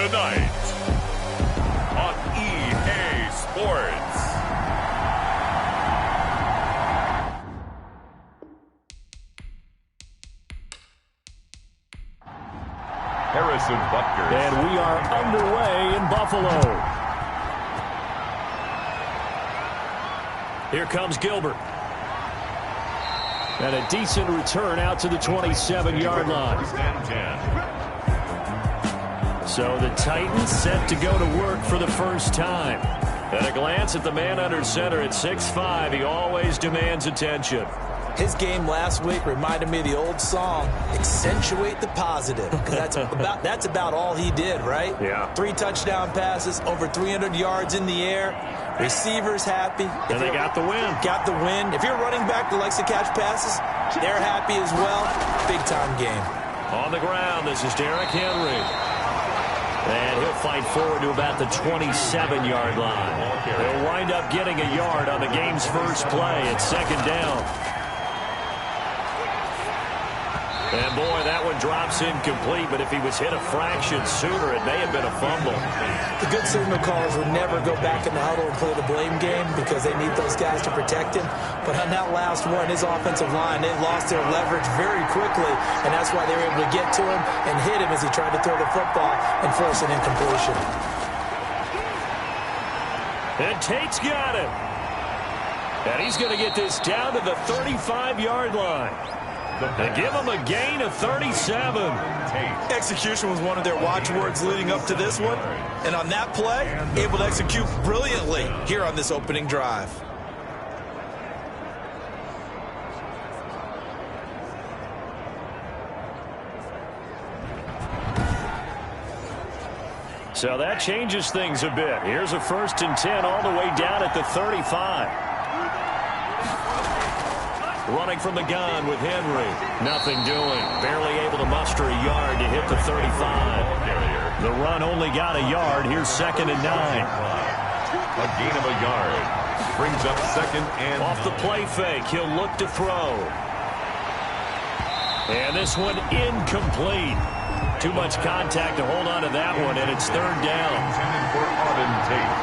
tonight on EA Sports. Harrison Butker. And we are underway in Buffalo. Here comes Gilbert. And a decent return out to the 27-yard line. So the Titans set to go to work for the first time. At a glance at the man under center at 6'5", he always demands attention. His game last week reminded me of the old song, accentuate the positive. Because that's about all he did, right? Yeah. 3 touchdown passes, over 300 yards in the air. Receivers happy. And they got the win. Got the win. If you're running back that likes to catch passes, they're happy as well. Big-time game. On the ground, this is Derrick Henry. And he'll fight forward to about the 27-yard line. He'll wind up getting a yard on the game's first play at second down. And, boy, that one drops incomplete, but if he was hit a fraction sooner, it may have been a fumble. The good signal callers would never go back in the huddle and play the blame game because they need those guys to protect him. But on that last one, his offensive line, they lost their leverage very quickly, and that's why they were able to get to him and hit him as he tried to throw the football and force an incompletion. And Tate's got it. And he's going to get this down to the 35-yard line. They give him a gain of 37. Execution was one of their watchwords leading up to this one. And on that play, able to execute brilliantly here on this opening drive. So that changes things a bit. Here's a 1st and 10 all the way down at the 35. Running from the gun with Henry. Nothing doing. Barely able to muster a yard to hit the 35. The run only got a yard. Here's 2nd and 9. A gain of a yard. Brings up 2nd and 9. Off the play fake, he'll look to throw. And this one incomplete. Too much contact to hold on to that one, and it's 3rd down. Intended for Auden Tate.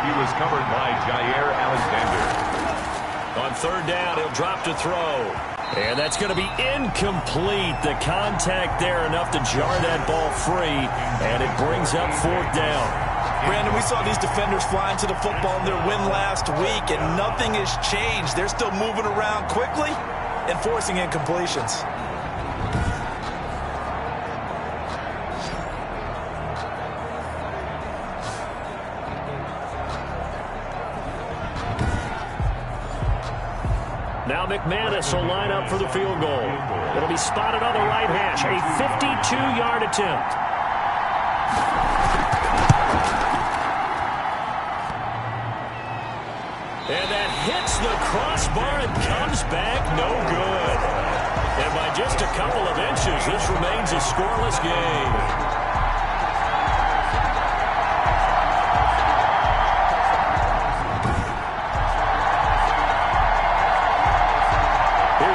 He was covered by Jair Alexander. On 3rd down, he'll drop to throw. And that's going to be incomplete. The contact there enough to jar that ball free, and it brings up 4th down. Brandon, we saw these defenders flying to the football in their win last week, and nothing has changed. They're still moving around quickly and forcing incompletions. Now McManus will line up for the field goal. It'll be spotted on the right hash. A 52-yard attempt. And that hits the crossbar and comes back no good. And by just a couple of inches, this remains a scoreless game.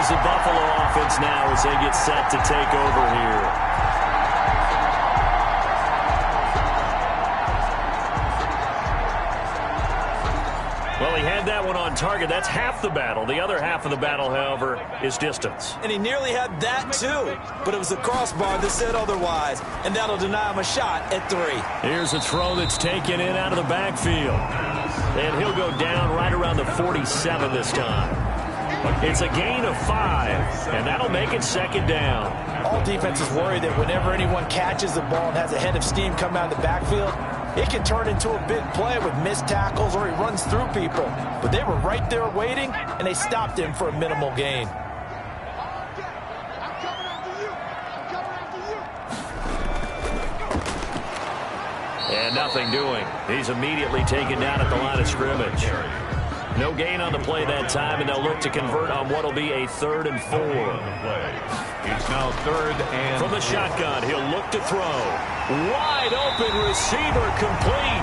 The Buffalo offense now as they get set to take over here. Well, he had that one on target. That's half the battle. The other half of the battle, however, is distance. And he nearly had that, too. But it was the crossbar that said otherwise. And that'll deny him a shot at 3. Here's a throw that's taken in out of the backfield. And he'll go down right around the 47 this time. It's a gain of 5, and that'll make it 2nd down. All defenses worry that whenever anyone catches the ball and has a head of steam come out of the backfield, it can turn into a big play with missed tackles or he runs through people. But they were right there waiting, and they stopped him for a minimal gain. And nothing doing. He's immediately taken down at the line of scrimmage. No gain on the play that time, and they'll look to convert on what will be a 3rd and 4. It's now 3rd and from the shotgun, he'll look to throw. Wide open receiver complete.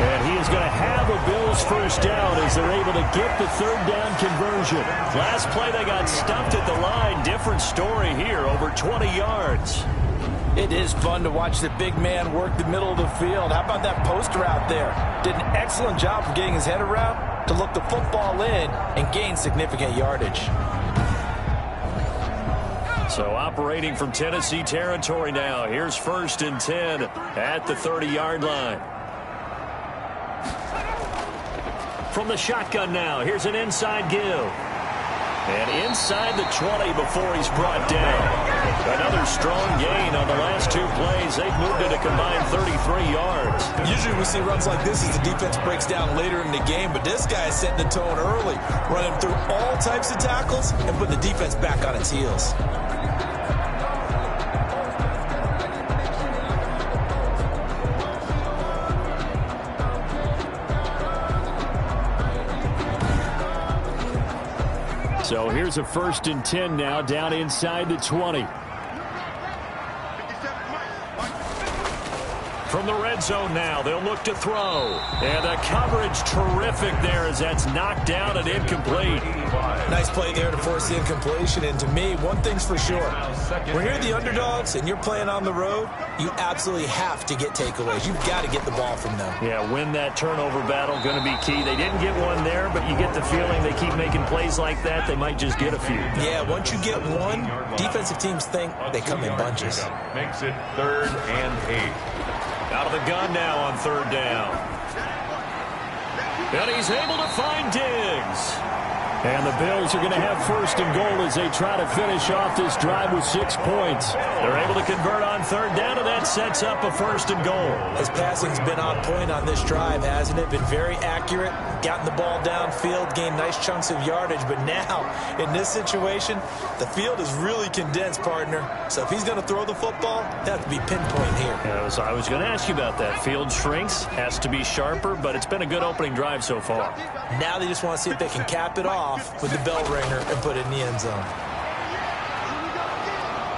And he is going to have a Bills first down as they're able to get the 3rd down conversion. Last play they got stumped at the line. Different story here, over 20 yards. It is fun to watch the big man work the middle of the field. How about that post route there? Did an excellent job of getting his head around to look the football in and gain significant yardage. So operating from Tennessee territory now. Here's 1st and 10 at the 30-yard line. From the shotgun now, here's an inside give. And inside the 20 before he's brought down. Another strong gain on the last 2 plays. They've moved it a combined 33 yards. Usually we see runs like this as the defense breaks down later in the game, but this guy is setting the tone early, running through all types of tackles and putting the defense back on its heels. So here's a 1st and 10 now, down inside the 20. From the red zone now, they'll look to throw. And the coverage terrific there as that's knocked down and incomplete. Nice play there to force the incompletion. And to me, one thing's for sure. When you're the underdogs and you're playing on the road, you absolutely have to get takeaways. You've got to get the ball from them. Yeah, win that turnover battle, going to be key. They didn't get one there, but you get the feeling they keep making plays like that, they might just get a few. Yeah, once you get one, defensive teams think they come in bunches. Makes it 3rd and 8. Out of the gun now on 3rd down. And he's able to find Diggs. And the Bills are going to have 1st and goal as they try to finish off this drive with 6 points. They're able to convert on 3rd down, and that sets up a 1st and goal. His passing's been on point on this drive, hasn't it? Been very accurate, gotten the ball downfield, gained nice chunks of yardage. But now, in this situation, the field is really condensed, partner. So if he's going to throw the football, that has to be pinpoint here. Yeah, I was going to ask you about that. Field shrinks, has to be sharper, but it's been a good opening drive so far. Now they just want to see if they can cap it off with the bell ringer and put it in the end zone.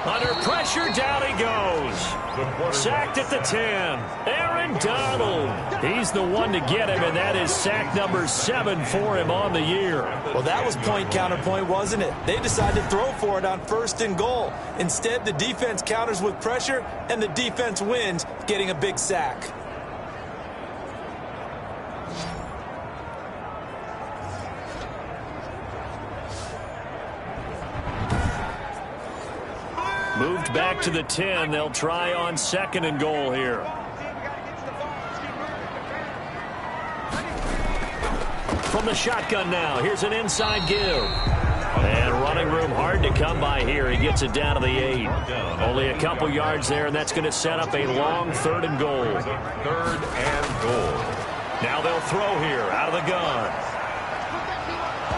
Under pressure, down he goes. Sacked at the 10. Aaron Donald. He's the one to get him, and that is sack number 7 for him on the year. Well, that was point counterpoint, wasn't it? They decided to throw for it on 1st and goal. Instead, the defense counters with pressure, and the defense wins, getting a big sack. Moved back to the 10. They'll try on 2nd and goal here. From the shotgun now, here's an inside give. And running room hard to come by here. He gets it down to the 8. Only a couple yards there, and that's going to set up a long 3rd and goal. 3rd and goal. Now they'll throw here out of the gun.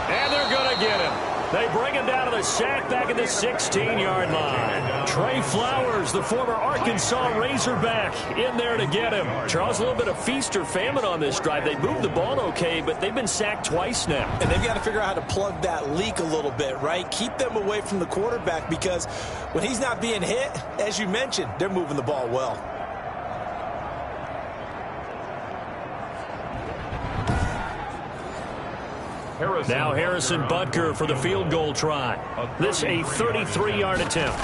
And they're going to get him. They bring him down to the sack back at the 16-yard line. Trey Flowers, the former Arkansas Razorback, in there to get him. Charles, a little bit of feast or famine on this drive. They moved the ball okay, but they've been sacked twice now. And they've got to figure out how to plug that leak a little bit, right? Keep them away from the quarterback because when he's not being hit, as you mentioned, they're moving the ball well. Now Harrison Butker for the field goal try. This a 33-yard attempt.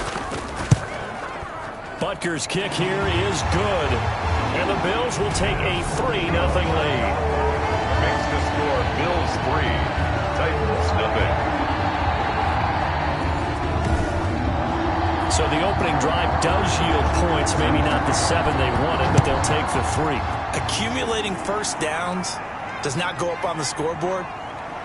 Butker's kick here is good. And the Bills will take a 3-0 lead. Makes the score Bills 3, Titans nothing. So the opening drive does yield points, maybe not the 7 they wanted, but they'll take the 3. Accumulating 1st downs does not go up on the scoreboard,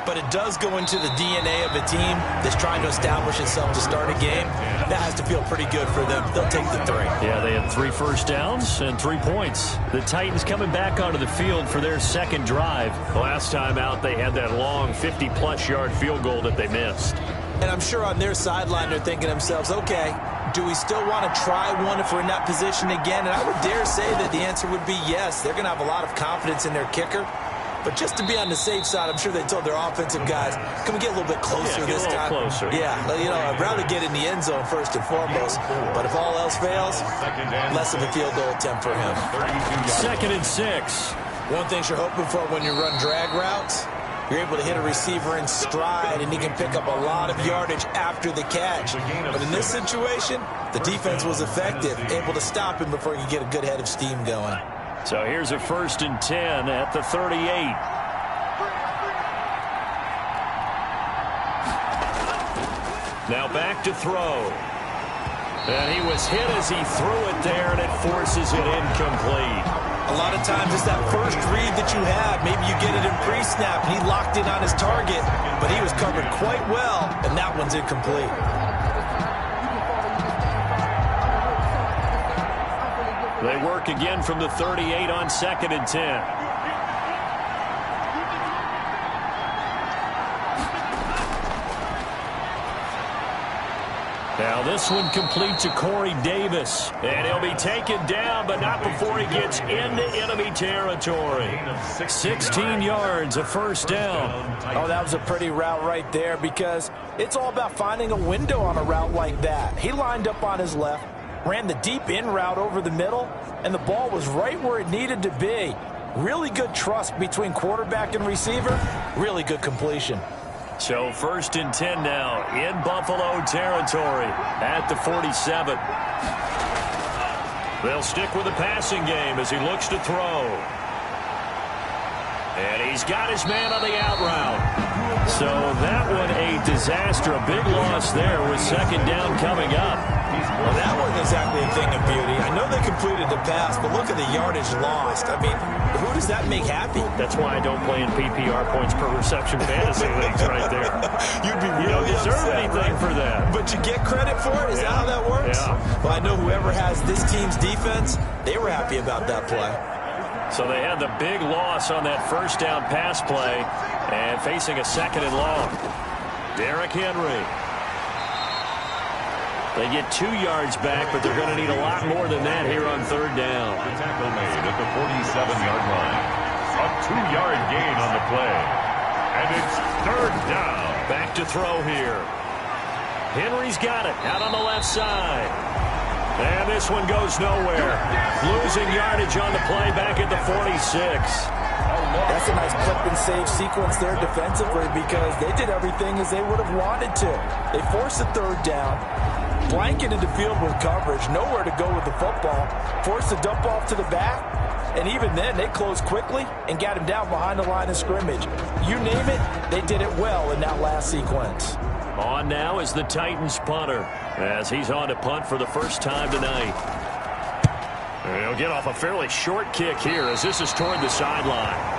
but it does go into the DNA of a team that's trying to establish itself to start a game. That has to feel pretty good for them. They'll take the 3. Yeah, they had 3 first downs and 3 points. The Titans coming back onto the field for their 2nd drive. The last time out, they had that long 50-plus yard field goal that they missed. And I'm sure on their sideline, they're thinking to themselves, okay, do we still want to try one if we're in that position again? And I would dare say that the answer would be yes. They're going to have a lot of confidence in their kicker. But just to be on the safe side, I'm sure they told their offensive guys, can we get a little bit closer this time? Closer. Yeah, you know, I'd rather get in the end zone first and foremost. But if all else fails, less of a field goal attempt for him. 2nd and 6. One thing you're hoping for when you run drag routes, you're able to hit a receiver in stride, and he can pick up a lot of yardage after after the catch. But in this situation, the defense was effective, able to stop him before he could get a good head of steam going. So here's a 1st and 10 at the 38. Now back to throw. And he was hit as he threw it there, and it forces it incomplete. A lot of times it's that first read that you have. Maybe you get it in pre-snap, and he locked in on his target, but he was covered quite well, and that one's incomplete. They work again from the 38 on 2nd and 10. Now this one complete to Corey Davis. And he'll be taken down, but not before he gets into enemy territory. 16 yards, a 1st down. Oh, that was a pretty route right there, because it's all about finding a window on a route like that. He lined up on his left, ran the deep in route over the middle, and the ball was right where it needed to be. Really good trust between quarterback and receiver. Really good completion. So 1st and 10 now in Buffalo territory at the 47. They'll stick with the passing game as he looks to throw. And he's got his man on the out route. So that one a disaster. A big loss there with 2nd down coming up. Well, that wasn't exactly a thing of beauty. I know they completed the pass, but look at the yardage lost. I mean, who does that make happy? That's why I don't play in PPR points per reception fantasy leagues right there. You'd be really You don't deserve upset, anything right? for that. But you get credit for it? Is that how that works? Yeah. Well, I know whoever has this team's defense, they were happy about that play. So they had the big loss on that 1st down pass play and facing a 2nd and long. Derrick Henry. They get 2 yards back, but they're going to need a lot more than that here on 3rd down. The tackle made at the 47-yard line. A 2-yard gain on the play. And it's 3rd down. Back to throw here. Henry's got it out on the left side. And this one goes nowhere. Losing yardage on the play back at the 46. That's a nice clip and save sequence there defensively, because they did everything as they would have wanted to. They forced a 3rd down, blanketed the field with coverage, nowhere to go with the football, forced a dump off to the back, and even then they closed quickly and got him down behind the line of scrimmage. You name it, they did it well in that last sequence. On now is the Titans punter as he's on to punt for the first time tonight. And he'll get off a fairly short kick here as this is toward the sideline.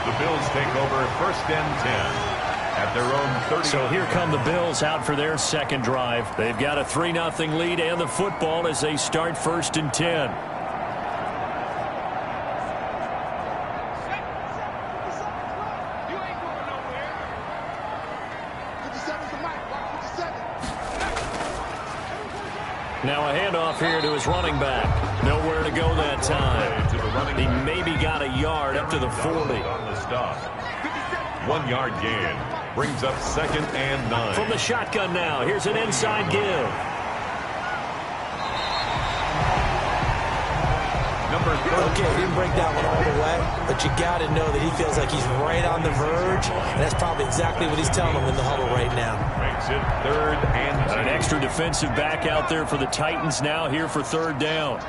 The Bills take over 1st and 10. At their own 30. So here come the Bills out for their 2nd drive. They've got a 3-0 lead and the football as they start 1st and 10. Now a handoff here to his running back. Nowhere to go that time. He maybe got a yard up to the 40. On the stop. 1 yard gain. Brings up 2nd and 9. From the shotgun now, here's an inside give. Number 30. Okay, he didn't break that one all the way, but you got to know that he feels like he's right on the verge, and that's probably exactly what he's telling them in the huddle right now. Makes it 3rd and 2. An extra defensive back out there for the Titans now here for 3rd down.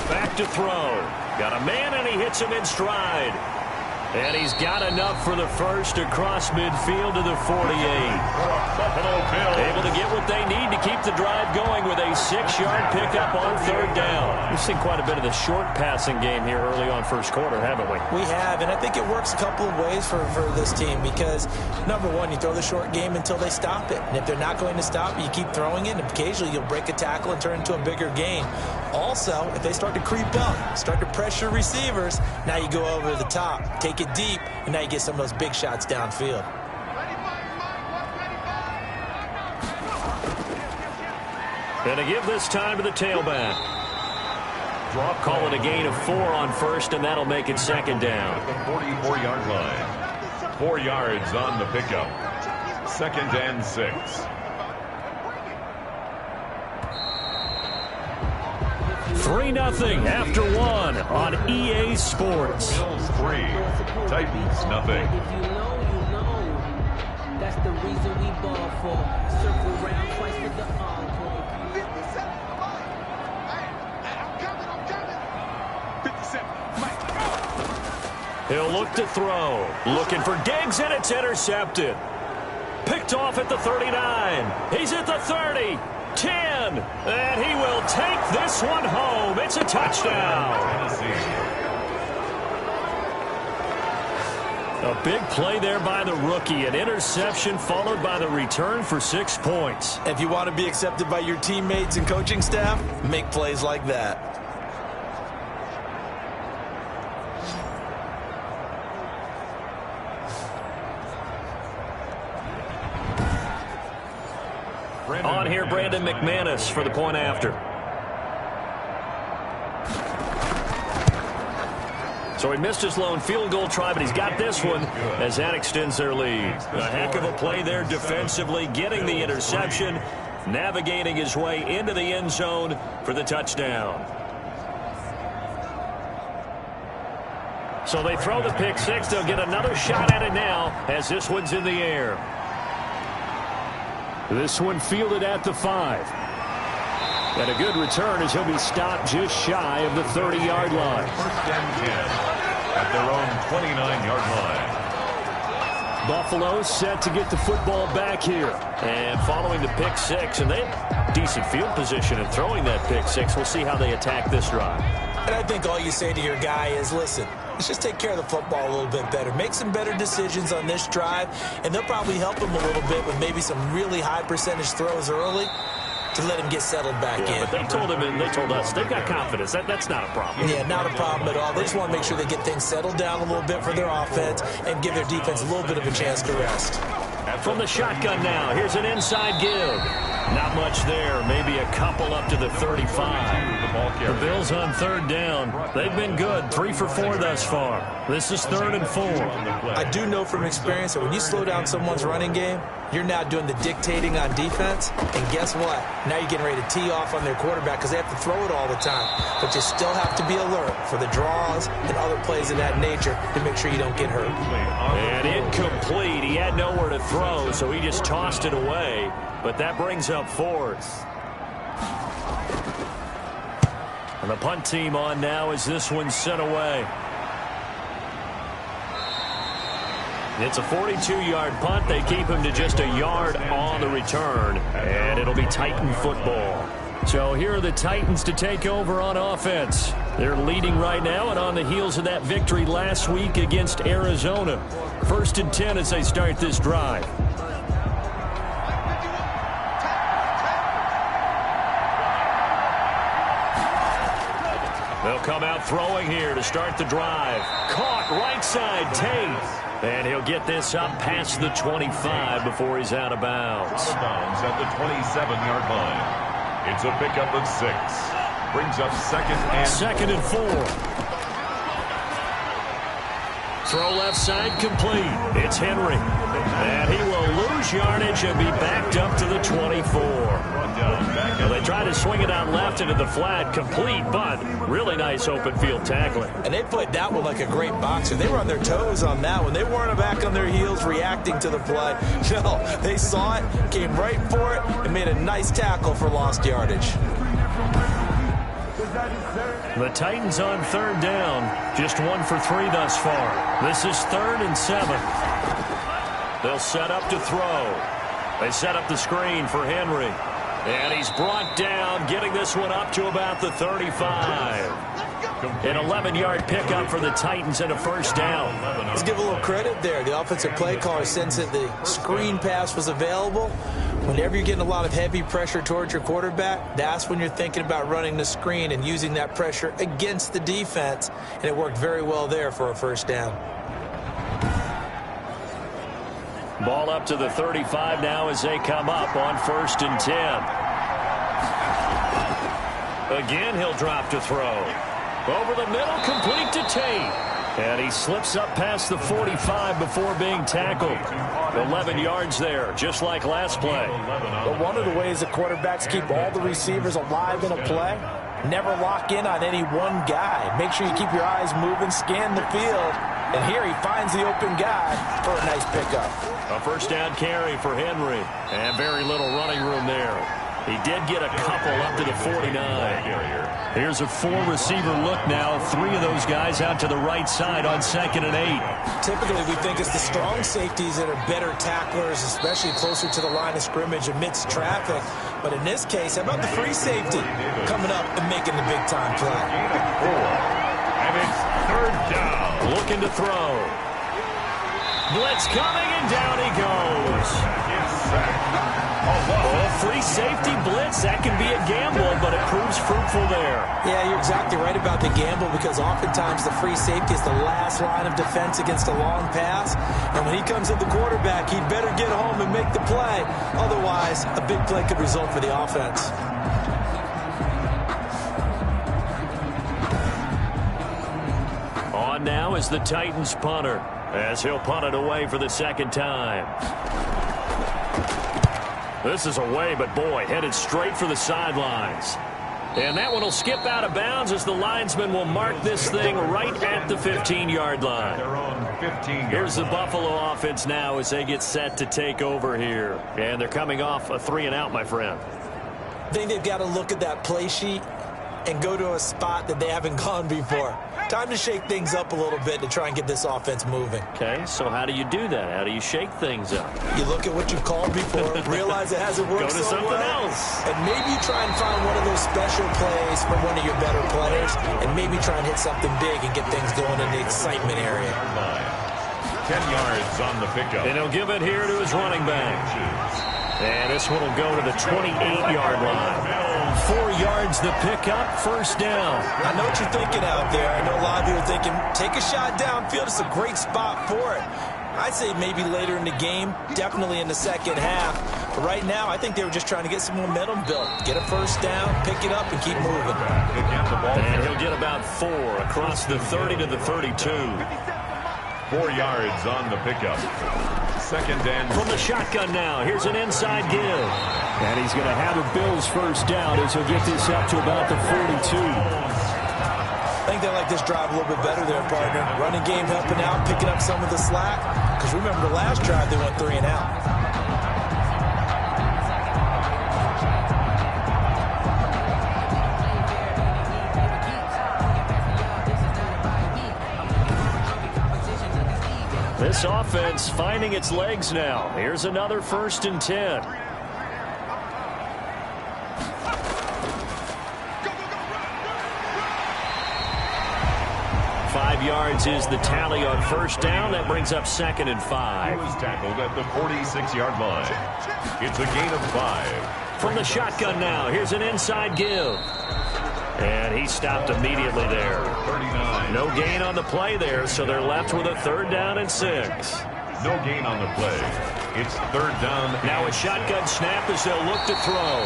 Back to throw. Got a man, and he hits him in stride. And he's got enough for the first across midfield to the 48. Able to get what they need to keep the drive going with a 6-yard pickup on 3rd down. We've seen quite a bit of the short passing game here early on 1st quarter, haven't we? We have, and I think it works a couple of ways for this team, because, number one, you throw the short game until they stop it. And if they're not going to stop it, you keep throwing it, and occasionally you'll break a tackle and turn it into a bigger gain. Also, if they start to creep up, start to pressure receivers, now you go over the top, take it deep, and now you get some of those big shots downfield. And to give this time to the tailback. Call it a gain of 4 on 1st, and that'll make it 2nd down. At the 44-yard line. 4 yards on the pickup. 2nd and 6. 3-0 after one on EA Sports. Bills 3, Titans nothing. If you know, you know. That's the reason we ball for. Circle round twice for the encore. 57, Mike. Hey, I'm coming. 57, Mike. He'll look to throw. Looking for Diggs, and it's intercepted. Picked off at the 39. He's at the 30. 10. And he will take this one home. It's a touchdown. A big play there by the rookie. An interception followed by the return for 6 points. If you want to be accepted by your teammates and coaching staff, make plays like that. On here, Brandon McManus for the point after. So he missed his lone field goal try, but he's got this one as that extends their lead. A heck of a play there defensively, getting the interception, navigating his way into the end zone for the touchdown. So they throw the pick six. They'll get another shot at it now as this one's in the air. This one fielded at the 5. And a good return as he'll be stopped just shy of the 30-yard line. First and 10 at their own 29-yard line. Buffalo set to get the football back here. And following the pick six, and they have decent field position in throwing that pick six. We'll see how they attack this drive. And I think all you say to your guy is, listen, let's just take care of the football a little bit better. Make some better decisions on this drive, and they'll probably help him a little bit with maybe some really high percentage throws early to let him get settled back in. But they told him and they told us they've got confidence. That's not a problem. Yeah, not a problem at all. They just want to make sure they get things settled down a little bit for their offense and give their defense a little bit of a chance to rest. From the shotgun now, here's an inside give. Not much there, maybe a couple up to the 35. The Bills on third down. They've been good, 3 for 4 thus far. This is 3rd and 4. I do know from experience that when you slow down someone's running game, you're now doing the dictating on defense. And guess what? Now you're getting ready to tee off on their quarterback because they have to throw it all the time. But you still have to be alert for the draws and other plays of that nature to make sure you don't get hurt. And incomplete. He had nowhere to throw, so he just tossed it away. But that brings up 4th. And the punt team on now as this one's sent away. It's a 42-yard punt. They keep him to just a yard on the return. And it'll be Titan football. So here are the Titans to take over on offense. They're leading right now and on the heels of that victory last week against Arizona. 1st and 10 as they start this drive. They'll come out throwing here to start the drive. Caught right side, Tate. And he'll get this up past the 25 before he's out of bounds. Out of bounds at the 27-yard line. It's a pickup of 6. Brings up 2nd and 4. Throw left side complete. It's Henry. And he will lose yardage and be backed up to the 24. Well, they try to swing it out left into the flat, complete, but really nice open field tackling. And they played that one like a great boxer. They were on their toes on that one. They weren't back on their heels reacting to the play. No, they saw it, came right for it, and made a nice tackle for lost yardage. The Titans on third down, just 1 for 3 thus far. This is 3rd and 7. They'll set up to throw. They set up the screen for Henry. And he's brought down, getting this one up to about the 35. An 11-yard pickup for the Titans and a 1st down. Let's give a little credit there. The offensive play caller sensed that the screen pass was available. Whenever you're getting a lot of heavy pressure towards your quarterback, that's when you're thinking about running the screen and using that pressure against the defense. And it worked very well there for a 1st down. Ball up to the 35 now as they come up on 1st and 10. Again, he'll drop to throw. Over the middle, complete to Tate. And he slips up past the 45 before being tackled. 11 yards there, just like last play. But one of the ways the quarterbacks keep all the receivers alive in a play Never lock in on any one guy. Make sure you keep your eyes moving, scan the field. And here he finds the open guy for a nice pickup. A first down carry for Henry. And very little running room there. He did get a couple up to the 49. Here's a four-receiver look now. Three of those guys out to the right side on 2nd and 8. Typically, we think it's the strong safeties that are better tacklers, especially closer to the line of scrimmage amidst traffic. But in this case, how about the free safety coming up and making the big-time play? And it's 3rd down. Looking to throw. Blitz coming, and down he goes. Oh, free safety blitz, that can be a gamble, but it proves fruitful there. Yeah, you're exactly right about the gamble, because oftentimes the free safety is the last line of defense against a long pass. And when he comes at the quarterback, he'd better get home and make the play. Otherwise, a big play could result for the offense. On now is the Titans punter, as he'll punt it away for the 2nd time. This is away, but boy, headed straight for the sidelines. And that one will skip out of bounds as the linesman will mark this thing right at the 15-yard line. Here's the Buffalo offense now as they get set to take over here. And they're coming off a 3-and-out, my friend. I think they've got to look at that play sheet and go to a spot that they haven't gone before. Time to shake things up a little bit to try and get this offense moving. Okay, so how do you do that? How do you shake things up? You look at what you've called before, realize it hasn't worked Go to so something well, else. and maybe you try and find one of those special plays from one of your better players, and maybe try and hit something big and get things going in the excitement area. 10 yards on the pickup. And he'll give it here to his running back. And this one will go to the 28-yard line. 4 yards the pickup, 1st down. I know what you're thinking out there. I know a lot of you are thinking, take a shot downfield. It's a great spot for it. I'd say maybe later in the game, definitely in the 2nd half. But right now, I think they were just trying to get some momentum built. Get a 1st down, pick it up, and keep moving. And he'll get about 4 across the 30 to the 32. 4 yards on the pickup. 2nd and From the shotgun now, here's an inside give. And he's going to have a Bills 1st down as he'll get this up to about the 42. I think they like this drive a little bit better there, partner. Running game helping out, picking up some of the slack. Because remember the last drive, they went 3-and-out. This offense finding its legs now. Here's another 1st and 10. Five yards is the tally on 1st down. That brings up 2nd and 5. He was tackled at the 46-yard line. It's a gain of 5. From the shotgun now, here's an inside give. And he stopped immediately there. 39. No gain on the play there, so they're left with a 3rd down and 6. No gain on the play. It's 3rd down. Now a shotgun snap as they'll look to throw.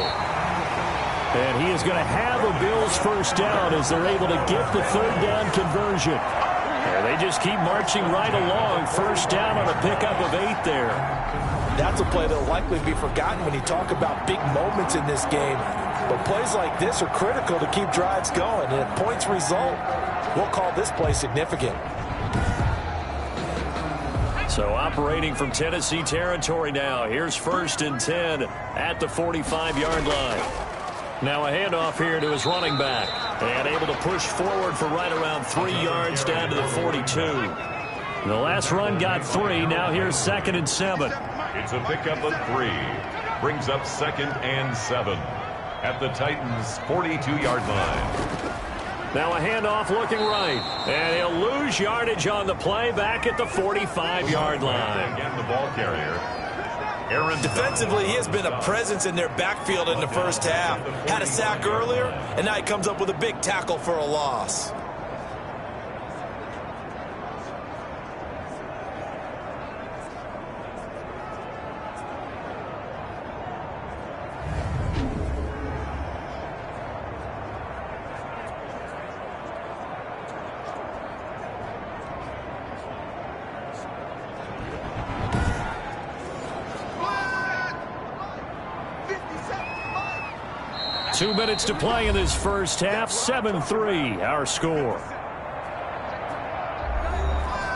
And he is going to have a Bills 1st down as they're able to get the 3rd down conversion. And they just keep marching right along. 1st down on a pickup of 8 there. That's a play that will likely be forgotten when you talk about big moments in this game. But plays like this are critical to keep drives going. And if points result, we'll call this play significant. So operating from Tennessee territory now. Here's 1st and 10 at the 45-yard line. Now a handoff here to his running back. And able to push forward for right around 3 yards down to the 42. The last run got 3. Now here's 2nd and 7. It's a pickup of 3. Brings up 2nd and 7. At the Titans' 42-yard line. Now a handoff looking right. And he'll lose yardage on the play back at the 45-yard line. Again, the ball carrier. Aaron. Defensively, he has been a presence in their backfield in the 1st half. Had a sack earlier, and now he comes up with a big tackle for a loss. 2 minutes to play in this first half. 7-3, our score.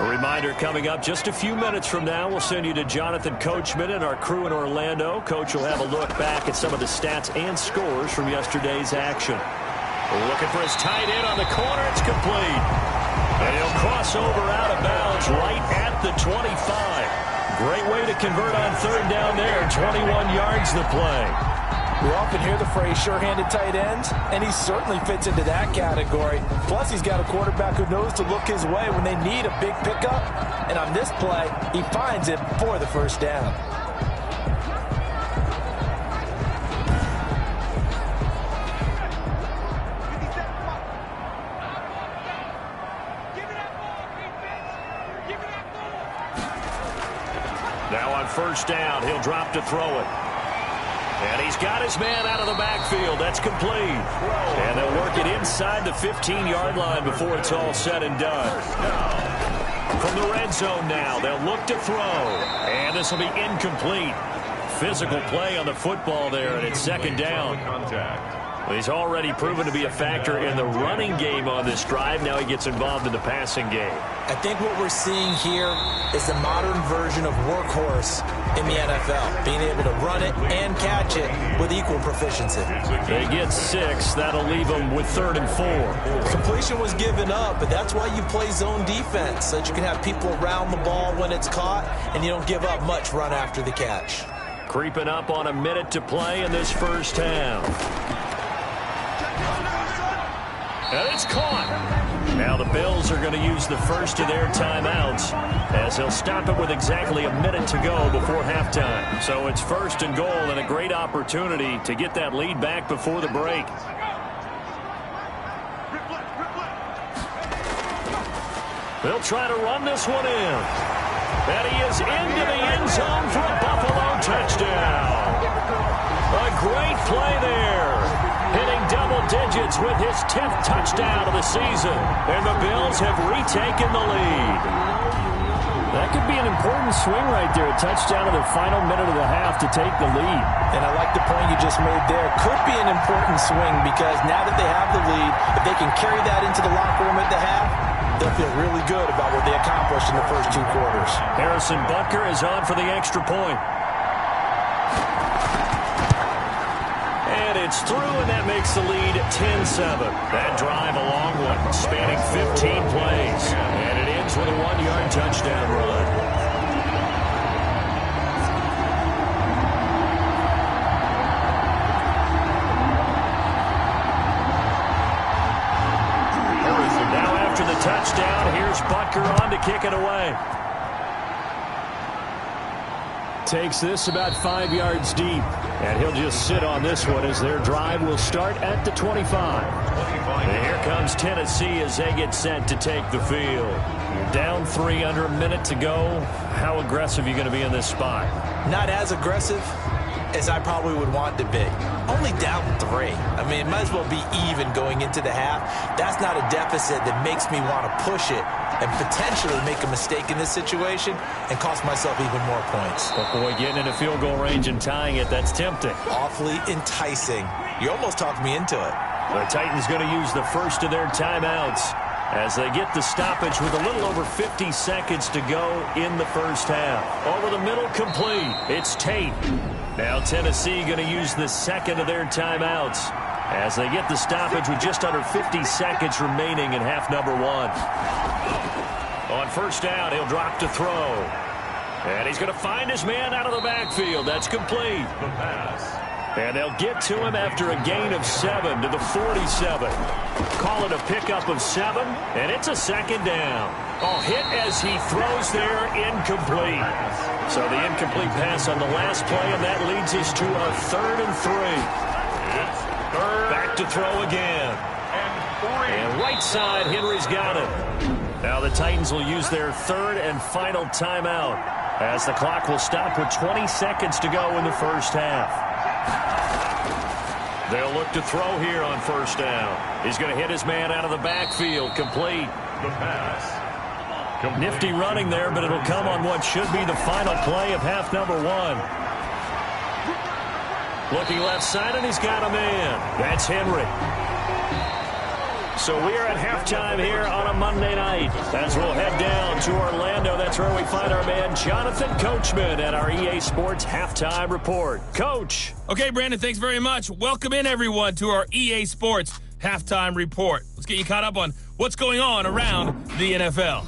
A reminder coming up just a few minutes from now. We'll send you to Jonathan Coachman and our crew in Orlando. Coach will have a look back at some of the stats and scores from yesterday's action. Looking for his tight end on the corner. It's complete. And he'll cross over out of bounds right at the 25. Great way to convert on third down there. 21 yards the play. We often hear the phrase sure-handed tight ends, and he certainly fits into that category. Plus, he's got a quarterback who knows to look his way when they need a big pickup. And on this play, he finds it for the first down. Now on first down, he'll drop to throw it. And he's got his man out of the backfield. That's complete. And they'll work it inside the 15-yard line before it's all said and done. From the red zone now, they'll look to throw. And this will be incomplete. Physical play on the football there, and it's second down. Well, he's already proven to be a factor in the running game on this drive. Now he gets involved in the passing game. I think what we're seeing here is the modern version of workhorse in the NFL, being able to run it and catch it with equal proficiency. They get 6. That'll leave them with 3rd and 4. Completion was given up, but that's why you play zone defense, so that you can have people around the ball when it's caught, and you don't give up much run after the catch. Creeping up on a minute to play in this first half. And it's caught. Now the Bills are going to use the first of their timeouts as they'll stop it with exactly a minute to go before halftime. So it's 1st and goal and a great opportunity to get that lead back before the break. They'll try to run this one in. And he is into the end zone for a Buffalo touchdown. A great play there. Hitting double digits with his 10th touchdown of the season. And the Bills have retaken the lead. That could be an important swing right there. A touchdown in the final minute of the half to take the lead. And I like the point you just made there. Could be an important swing because now that they have the lead, if they can carry that into the locker room at the half, they'll feel really good about what they accomplished in the first 2 quarters. Harrison Butker is on for the extra point. And it's through, and that makes the lead 10-7. That drive a long one, spanning 15 plays. And it ends with a 1-yard touchdown run. Now after the touchdown, here's Butker on to kick it away. Takes this about 5 yards deep. And he'll just sit on this one as their drive will start at the 25. And here comes Tennessee as they get set to take the field. Down 3 under a minute to go. How aggressive are you going to be in this spot? Not as aggressive as I probably would want to be. Only down 3. I mean, it might as well be even going into the half. That's not a deficit that makes me want to push it and potentially make a mistake in this situation and cost myself even more points. But boy, getting into field goal range and tying it, that's tempting. Awfully enticing. You almost talked me into it. The Titans going to use the first of their timeouts as they get the stoppage with a little over 50 seconds to go in the first half. Over the middle, complete. It's Tate. Now Tennessee going to use the second of their timeouts as they get the stoppage with just under 50 seconds remaining in half number 1. On first down, he'll drop to throw. And he's going to find his man out of the backfield. That's complete. The pass. And they'll get to him after a gain of 7 to the 47. Call it a pickup of 7, and it's a second down. Oh, hit as he throws there, incomplete. So the incomplete pass on the last play, and that leads us to a 3rd and 3. Back to throw again. And right side, Henry's got it. Now the Titans will use their 3rd and final timeout as the clock will stop with 20 seconds to go in the first half. They'll look to throw here on first down. He's going to hit his man out of the backfield. Complete. The pass. Nifty running there, but it'll come on what should be the final play of half number 1. Looking left side, and he's got a man. That's Henry. So we are at halftime here on a Monday night. As we'll head down to Orlando, that's where we find our man Jonathan Coachman at our EA Sports Halftime Report. Coach. Okay, Brandon, thanks very much. Welcome in, everyone, to our EA Sports Halftime Report. Let's get you caught up on what's going on around the NFL.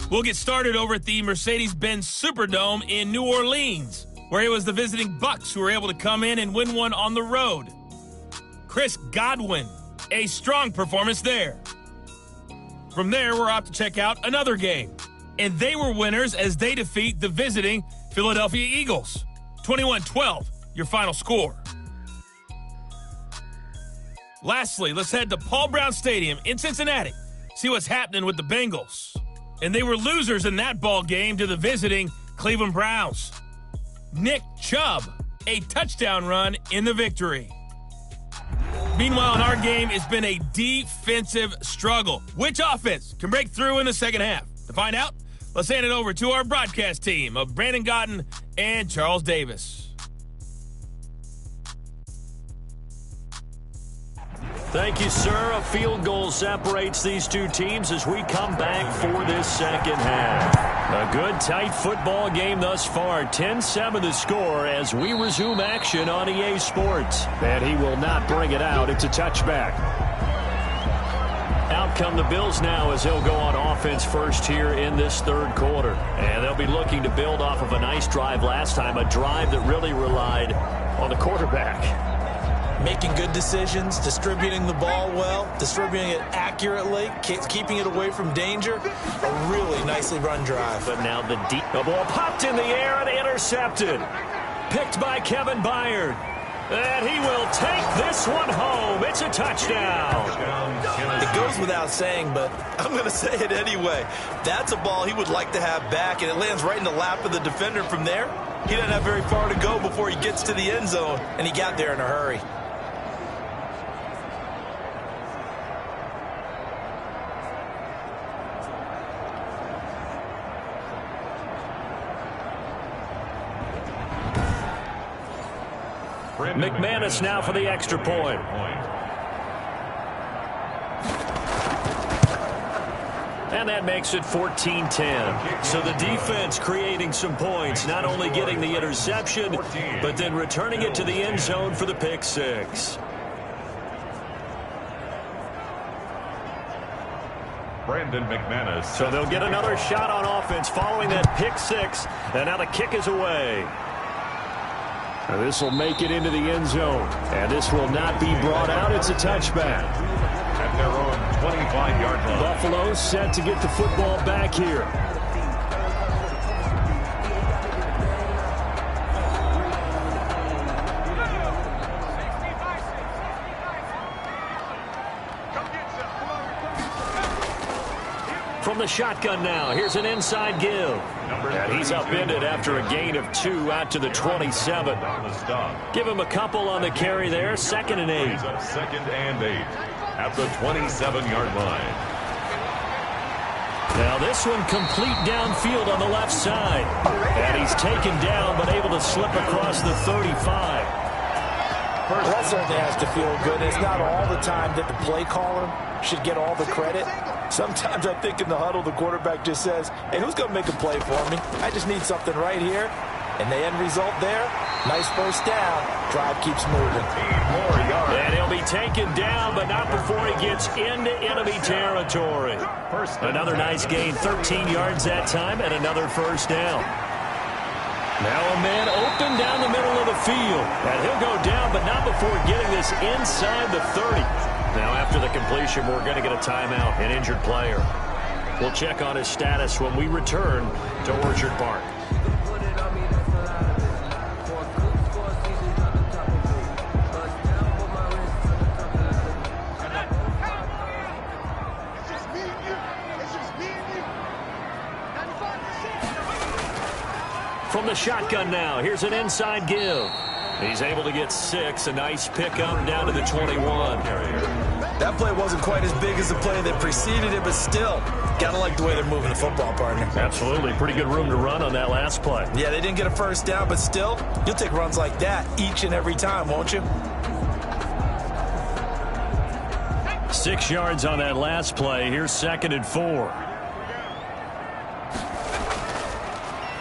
We'll get started over at the Mercedes-Benz Superdome in New Orleans, where it was the visiting Bucks who were able to come in and win one on the road. Chris Godwin, a strong performance there. From there, we're off to check out another game. And they were winners as they defeat the visiting Philadelphia Eagles. 21-12, your final score. Lastly, let's head to Paul Brown Stadium in Cincinnati. See what's happening with the Bengals. And they were losers in that ball game to the visiting Cleveland Browns. Nick Chubb, a touchdown run in the victory. Meanwhile, in our game, it's been a defensive struggle. Which offense can break through in the second half? To find out, let's hand it over to our broadcast team of Brandon Gotten and Charles Davis. Thank you, sir. A field goal separates these two teams as we come back for this second half. A good, tight football game thus far. 10-7 the score as we resume action on EA Sports. And he will not bring it out. It's a touchback. Out come the Bills now as he'll go on offense first here in this third quarter. And they'll be looking to build off of a nice drive last time, a drive that really relied on the quarterback. Making good decisions, distributing the ball well, distributing it accurately, keeping it away from danger. A really nicely run drive. But now the ball popped in the air and intercepted. Picked by Kevin Byard. And he will take this one home. It's a touchdown. It goes without saying, but I'm going to say it anyway. That's a ball he would like to have back, and it lands right in the lap of the defender from there. He doesn't have very far to go before he gets to the end zone, and he got there in a hurry. McManus now for the extra point. And that makes it 14-10. So the defense creating some points, not only getting the interception, but then returning it to the end zone for the pick six. Brandon McManus. So they'll get another shot on offense following that pick six. And now the kick is away. This will make it into the end zone. And this will not be brought out. It's a touchback. At their own 25-yard line. Buffalo set to get the football back here. From the shotgun now, here's an inside give. And he's upended after a gain of 2 out to the 27. Give him a couple on the carry there. 2nd and 8. He's up 2nd and 8 at the 27-yard line. Now this one complete downfield on the left side. And he's taken down but able to slip across the 35. Well, that certainly has to feel good. It's not all the time that the play caller should get all the credit. Sometimes I think in the huddle, the quarterback just says, hey, who's going to make a play for me? I just need something right here. And the end result there, nice first down. Drive keeps moving. And he'll be taken down, but not before he gets into enemy territory. Another nice gain, 13 yards that time, and another first down. Now a man open down the middle of the field. And he'll go down, but not before getting this inside the 30. Now after the completion, we're going to get a timeout, an injured player. We'll check on his status when we return to Orchard Park. From the shotgun now, here's an inside give. He's able to get 6, a nice pickup down to the 21. That play wasn't quite as big as the play that preceded it, but still, gotta like the way they're moving the football, partner. Absolutely. Pretty good room to run on that last play. Yeah, they didn't get a first down, but still, you'll take runs like that each and every time, won't you? 6 yards on that last play. Here's 2nd and 4.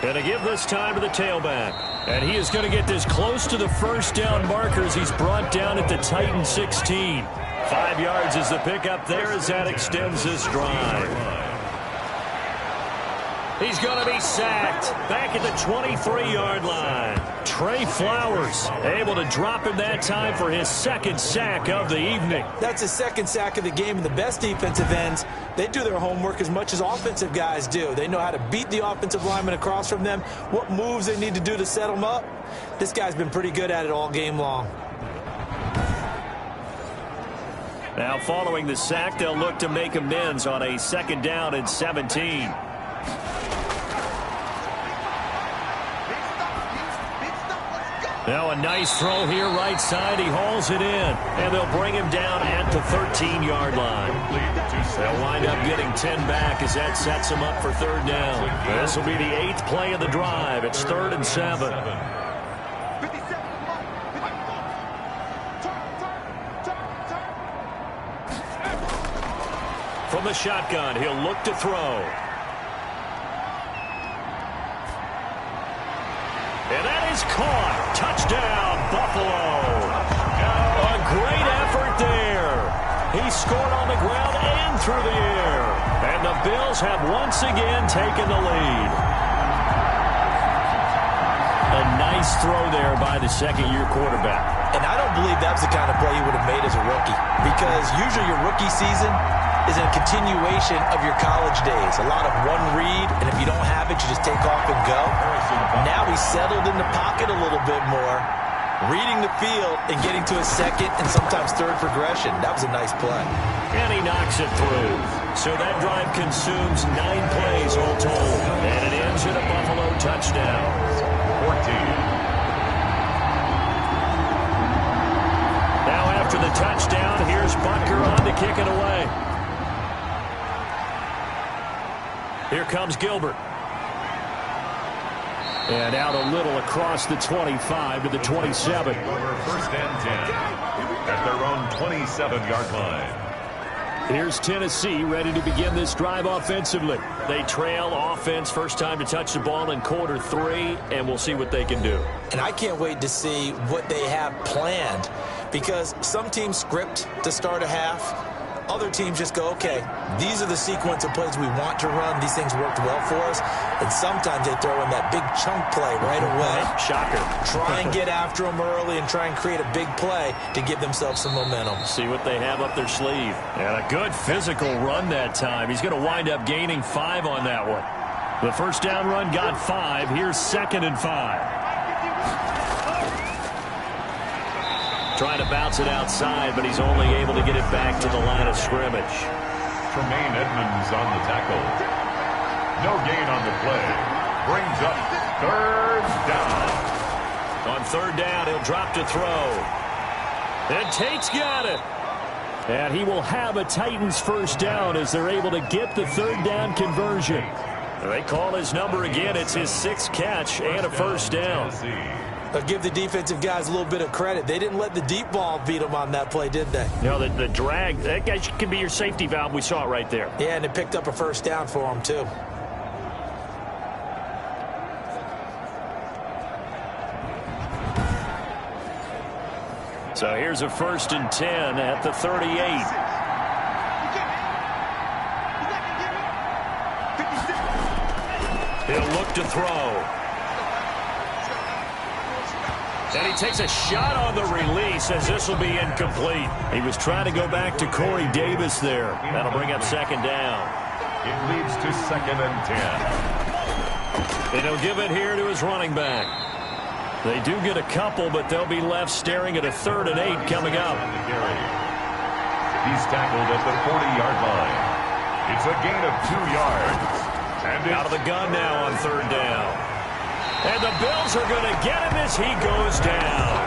Gonna give this time to the tailback. And he is going to get this close to the first down markers. He's brought down at the Titan 16. 5 yards is the pickup there as that extends this drive. He's going to be sacked back at the 23-yard line. Trey Flowers able to drop him that time for his 2nd sack of the evening. That's his 2nd sack of the game, and the best defensive ends, they do their homework as much as offensive guys do. They know how to beat the offensive lineman across from them, what moves they need to do to set them up. This guy's been pretty good at it all game long. Now following the sack, they'll look to make amends on a 2nd down and 17. Now a nice throw here right side. He hauls it in, and they'll bring him down at the 13-yard line. They'll wind up getting 10 back as that sets him up for 3rd down. This will be the 8th play of the drive. It's 3rd and 7. From the shotgun, he'll look to throw. And that is caught. Touchdown, Buffalo. A great effort there. He scored on the ground and through the air. And the Bills have once again taken the lead. A nice throw there by the 2nd-year quarterback. And I don't believe that was the kind of play he would have made as a rookie, because usually your rookie season is a continuation of your college days. A lot of one read, and if you don't have it, you just take off and go. Now he's settled in the pocket a little bit more, reading the field and getting to his 2nd and sometimes 3rd progression. That was a nice play. And he knocks it through. So that drive consumes 9 plays all told. And it ends in a Buffalo touchdown. 14. Now after the touchdown, here's Butker on to kick it away. Here comes Gilbert. And out a little across the 25 to the 27. Over 1st and 10 at their own 27-yard line. Here's Tennessee ready to begin this drive offensively. They trail offense, first time to touch the ball in quarter 3, and we'll see what they can do. And I can't wait to see what they have planned, because some teams script to start a half. Other teams just go, okay, these are the sequence of plays we want to run. These things worked well for us. And sometimes they throw in that big chunk play right away. Shocker. Try and get after them early and try and create a big play to give themselves some momentum. See what they have up their sleeve. And a good physical run that time. He's going to wind up gaining 5 on that one. The first down run got 5. Here's 2nd and 5. Trying to bounce it outside, but he's only able to get it back to the line of scrimmage. Tremaine Edmonds on the tackle. No gain on the play. Brings up 3rd down. On 3rd down, he'll drop to throw. And Tate's got it. And he will have a Titans first down as they're able to get the 3rd down conversion. They call his number again. It's his 6th catch and a first down. But give the defensive guys a little bit of credit. They didn't let the deep ball beat them on that play, did they? No, the drag, that guy can be your safety valve. We saw it right there. Yeah, and it picked up a first down for him, too. So here's a 1st and 10 at the 38. He'll look to throw. And he takes a shot on the release as this will be incomplete. He was trying to go back to Corey Davis there. That'll bring up 2nd down. It leads to 2nd and 10. And he'll give it here to his running back. They do get a couple, but they'll be left staring at a 3rd and 8 coming up. He's tackled at the 40-yard line. It's a gain of 2 yards. And out of the gun now on 3rd down. And the Bills are going to get him as he goes down.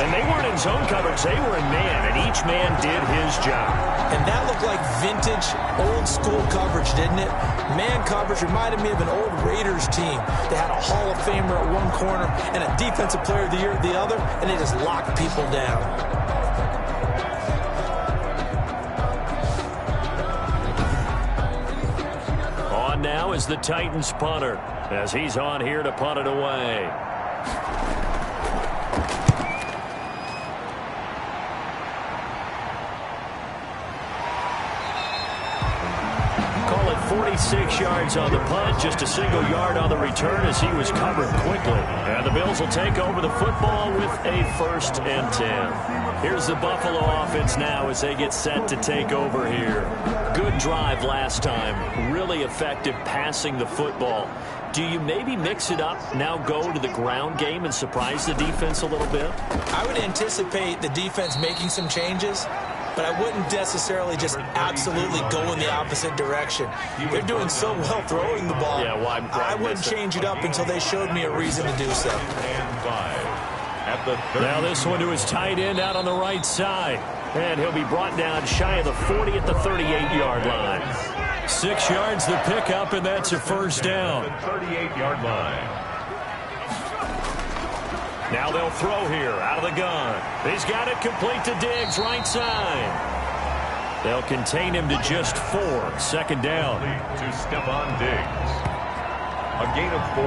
And they weren't in zone coverage. They were in man, and each man did his job. And that looked like vintage, old-school coverage, didn't it? Man coverage reminded me of an old Raiders team. They had a Hall of Famer at one corner and a Defensive Player of the Year at the other, and they just locked people down. On now is the Titans punter, as he's on here to punt it away. Call it 46 yards on the punt, just a single yard on the return as he was covered quickly. And the Bills will take over the football with a 1st and 10. Here's the Buffalo offense now as they get set to take over here. Good drive last time. Really effective passing the football. Do you maybe mix it up, now go to the ground game and surprise the defense a little bit? I would anticipate the defense making some changes, but I wouldn't necessarily just absolutely go in the opposite direction. They're doing so well throwing the ball. Yeah, well, I wouldn't change it up until they showed me a reason to do so. Now this one to his tight end out on the right side. And he'll be brought down shy of the 40 at the 38-yard line. 6 yards the pickup, and that's a 1st down. 38-yard line. Now they'll throw here out of the gun. He's got it complete to Diggs, right side. They'll contain him to just 4. 2nd down. To Stephon Diggs. A gain of 4.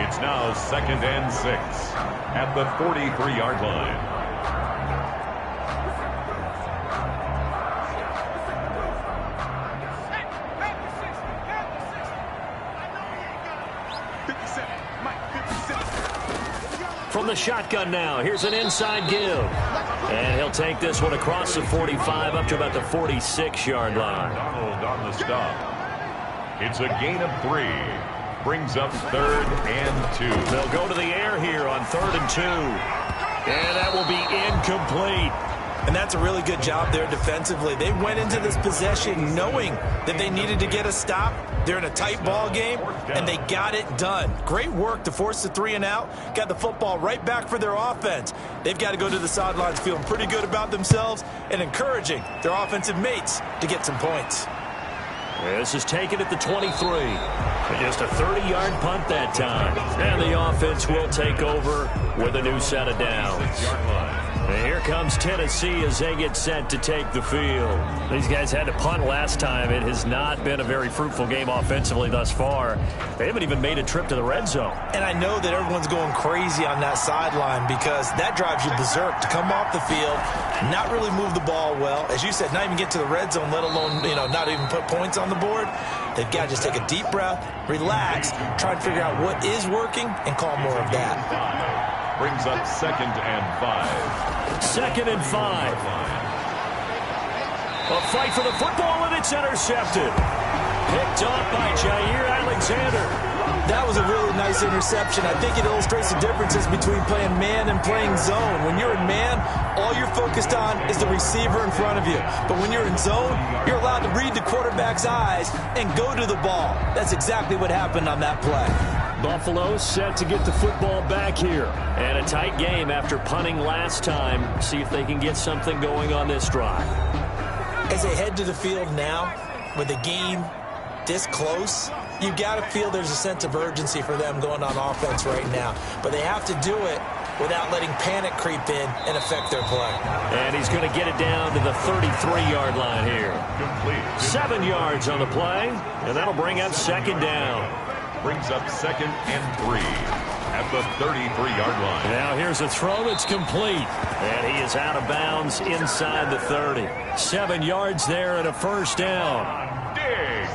It's now 2nd and 6 at the 43-yard line. From the shotgun now, here's an inside give. And he'll take this one across the 45 up to about the 46-yard line. Donald on the stop. It's a gain of 3. Brings up 3rd and 2. They'll go to the air here on 3rd and 2. And that will be incomplete. And that's a really good job there defensively. They went into this possession knowing that they needed to get a stop. They're in a tight ball game, and they got it done. Great work to force the 3 and out. Got the football right back for their offense. They've got to go to the sidelines feeling pretty good about themselves and encouraging their offensive mates to get some points. This is taken at the 23. Just a 30-yard punt that time. And the offense will take over with a new set of downs. And here comes Tennessee as they get set to take the field. These guys had to punt last time. It has not been a very fruitful game offensively thus far. They haven't even made a trip to the red zone. And I know that everyone's going crazy on that sideline because that drives you berserk to come off the field, not really move the ball well. As you said, not even get to the red zone, let alone, not even put points on the board. They've got to just take a deep breath, relax, try and figure out what is working, and call more of that. Brings up 2nd and 5. 2nd and 5. A fight for the football, and it's intercepted. Picked off by Jair Alexander. That was a really nice interception. I think it illustrates the differences between playing man and playing zone. When you're in man, all you're focused on is the receiver in front of you. But when you're in zone, you're allowed to read the quarterback's eyes and go to the ball. That's exactly what happened on that play. Buffalo set to get the football back here. And a tight game after punting last time. See if they can get something going on this drive. As they head to the field now, with the game this close, you got to feel there's a sense of urgency for them going on offense right now. But they have to do it without letting panic creep in and affect their play. And he's going to get it down to the 33-yard line here. 7 yards on the play, and that'll bring up 2nd down. Brings up 2nd and 3 at the 33-yard line. Now here's a throw that's complete. And he is out of bounds inside the 30. 7 yards there and a 1st down. Diggs.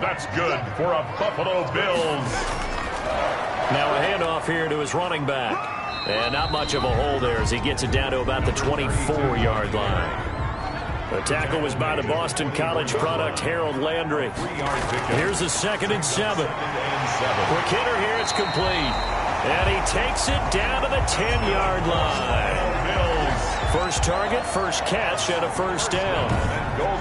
That's good for a Buffalo Bills. Now a handoff here to his running back. And not much of a hole there as he gets it down to about the 24-yard line. The tackle was by the Boston College product, Harold Landry. Here's a 2nd and 7. Quick hitter here, it's complete. And he takes it down to the 10-yard line. Bills First target, first catch, and a first down.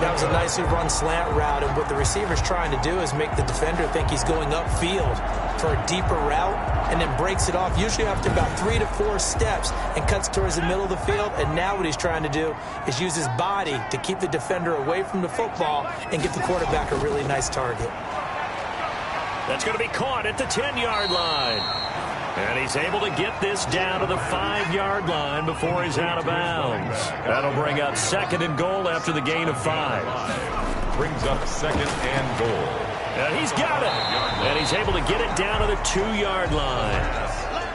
That was a nicely run slant route, and what the receiver's trying to do is make the defender think he's going upfield for a deeper route, and then breaks it off, usually after about 3 to 4 steps, and cuts towards the middle of the field. And now what he's trying to do is use his body to keep the defender away from the football and give the quarterback a really nice target. That's going to be caught at the 10-yard line. And he's able to get this down to the 5-yard line before he's out of bounds. That'll bring up 2nd and goal after the gain of 5. Brings up 2nd and goal. And he's got it. And he's able to get it down to the 2-yard line.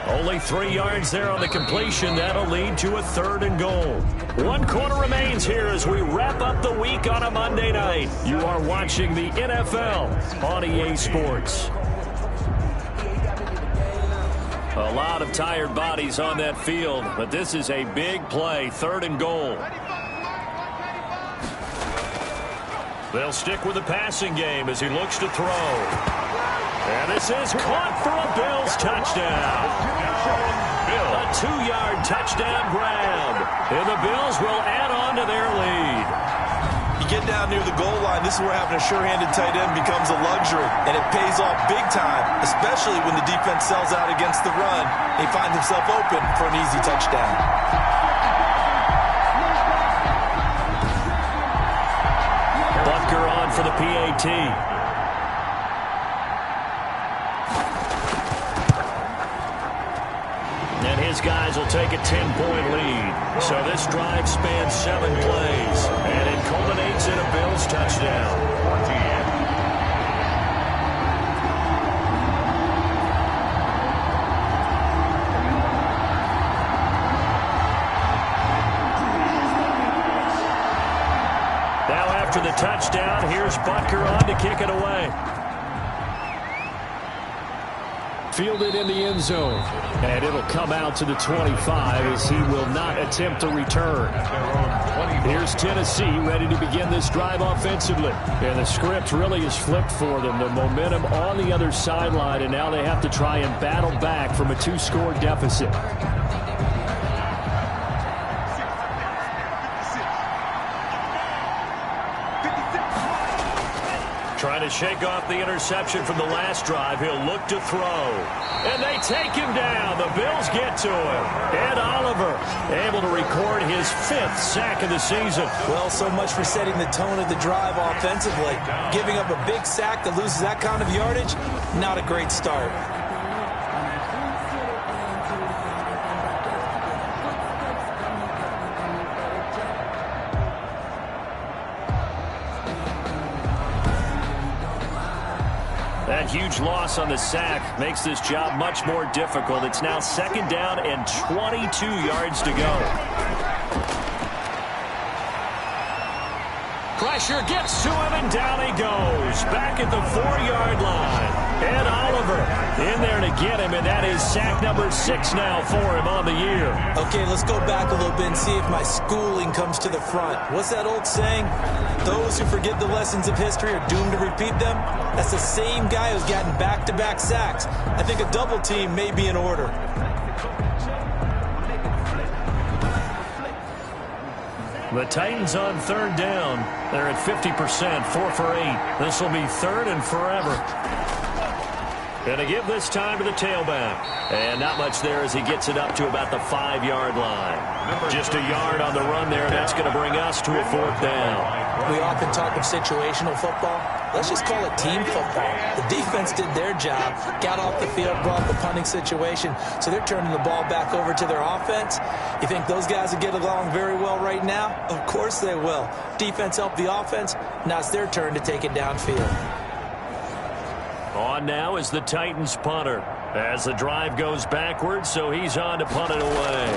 Only 3 yards there on the completion. That'll lead to a 3rd and goal. 1 quarter remains here as we wrap up the week on a Monday night. You are watching the NFL on EA Sports. A lot of tired bodies on that field, but this is a big play, 3rd and goal. They'll stick with the passing game as he looks to throw. And this is caught for a Bills touchdown. A 2-yard touchdown grab. And the Bills will add on to their lead. You get down near the goal line, this is where having a sure-handed tight end becomes a luxury, and it pays off big time, especially when the defense sells out against the run. He finds himself open for an easy touchdown. Butker on for the PAT. And his guys will take a 10-point lead. So this drive spans 7 plays, and it culminates in a Bills touchdown. Now after the touchdown, here's Butker on to kick it away. Fielded in the end zone. And it'll come out to the 25 as he will not attempt to return. Here's Tennessee ready to begin this drive offensively. And the script really is flipped for them. The momentum on the other sideline, and now they have to try and battle back from a 2-score deficit. Trying to shake off the interception from the last drive. He'll look to throw. And they take him down. The Bills get to him. Ed Oliver able to record his 5th sack of the season. Well, so much for setting the tone of the drive offensively. Giving up a big sack that loses that kind of yardage, not a great start. That huge loss on the sack makes this job much more difficult. It's now 2nd down and 22 yards to go. Pressure gets to him, and down he goes. Back at the 4-yard line. Ed Oliver in there to get him, and that is sack number 6 now for him on the year. Okay, let's go back a little bit and see if my schooling comes to the front. What's that old saying? Those who forget the lessons of history are doomed to repeat them. That's the same guy who's gotten back-to-back sacks. I think a double team may be in order. The Titans on 3rd down. They're at 50%, 4 for 8. This will be 3rd and forever. Going to give this time to the tailback. And not much there as he gets it up to about the 5-yard line. Just a yard on the run there. That's going to bring us to a 4th down. We often talk of situational football. Let's just call it team football. The defense did their job, got off the field, brought the punting situation, so they're turning the ball back over to their offense. You think those guys will get along very well right now? Of course they will. Defense helped the offense. Now it's their turn to take it downfield. On now is the Titans punter as the drive goes backwards, so he's on to punt it away.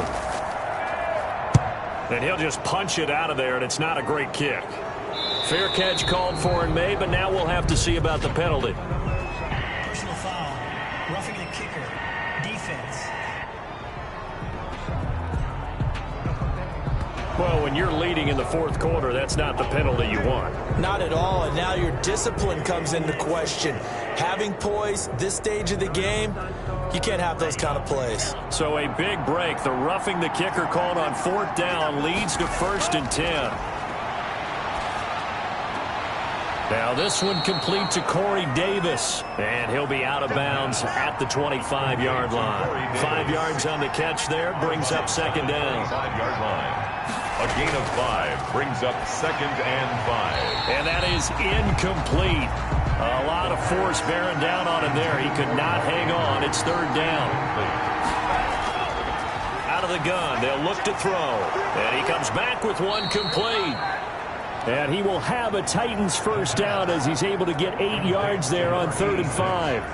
And he'll just punch it out of there, and it's not a great kick. Fair catch called for and made, but now we'll have to see about the penalty. Personal foul. Roughing the kicker. Defense. Well, when you're leading in the 4th quarter, that's not the penalty you want. Not at all, and now your discipline comes into question. Having poise this stage of the game, You can't have those kind of plays. So a big break. The roughing the kicker called on 4th down leads to 1st and 10. Now this one complete to Corey Davis, and he'll be out of bounds at the 25-yard line. 5 yards on the catch there, brings up 2nd down. 5-yard line. A gain of 5 brings up 2nd and 5. And that is incomplete. A lot of force bearing down on him there. He could not hang on. It's 3rd down. Out of the gun, they'll look to throw. And he comes back with one complete. And he will have a Titans 1st down as he's able to get 8 yards there on 3rd and 5.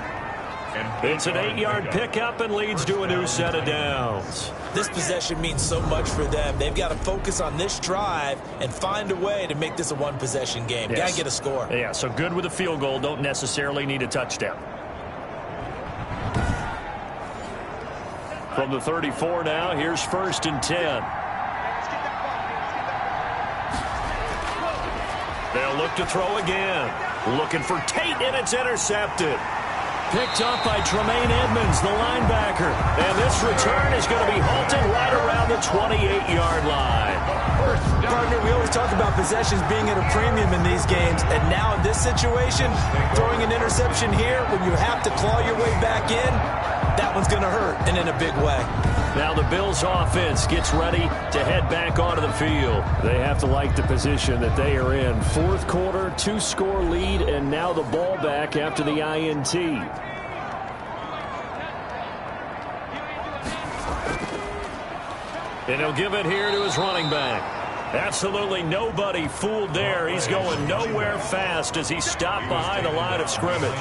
It's an 8-yard pickup and leads to a new set of downs. This possession means so much for them. They've got to focus on this drive and find a way to make this a one-possession game. Yes. Got to get a score. Yeah, so good with a field goal. Don't necessarily need a touchdown. From the 34 now, here's 1st and 10. They'll look to throw again. Looking for Tate, and it's intercepted. Picked up by Tremaine Edmonds, the linebacker. And this return is going to be halted right around the 28-yard line. Partner, we always talk about possessions being at a premium in these games. And now in this situation, throwing an interception here when you have to claw your way back in, that one's going to hurt, and in a big way. Now the Bills offense gets ready to head back onto the field. They have to like the position that they are in. 4th quarter, 2-score lead, and now the ball back after the INT. And he'll give it here to his running back. Absolutely nobody fooled there. He's going nowhere fast as he stopped behind the line of scrimmage.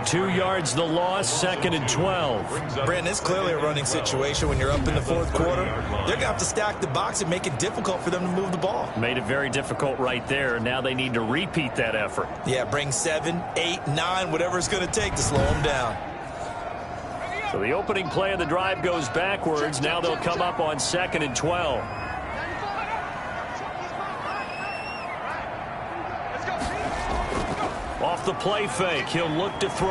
2 yards the loss, 2nd and 12. Brandon, it's clearly a running situation when you're up in the 4th quarter. They're going to have to stack the box and make it difficult for them to move the ball. Made it very difficult right there. Now they need to repeat that effort. Yeah, bring 7, 8, 9, whatever it's going to take to slow them down. So the opening play of the drive goes backwards. Now they'll come up on 2nd and 12. Off the play fake, he'll look to throw.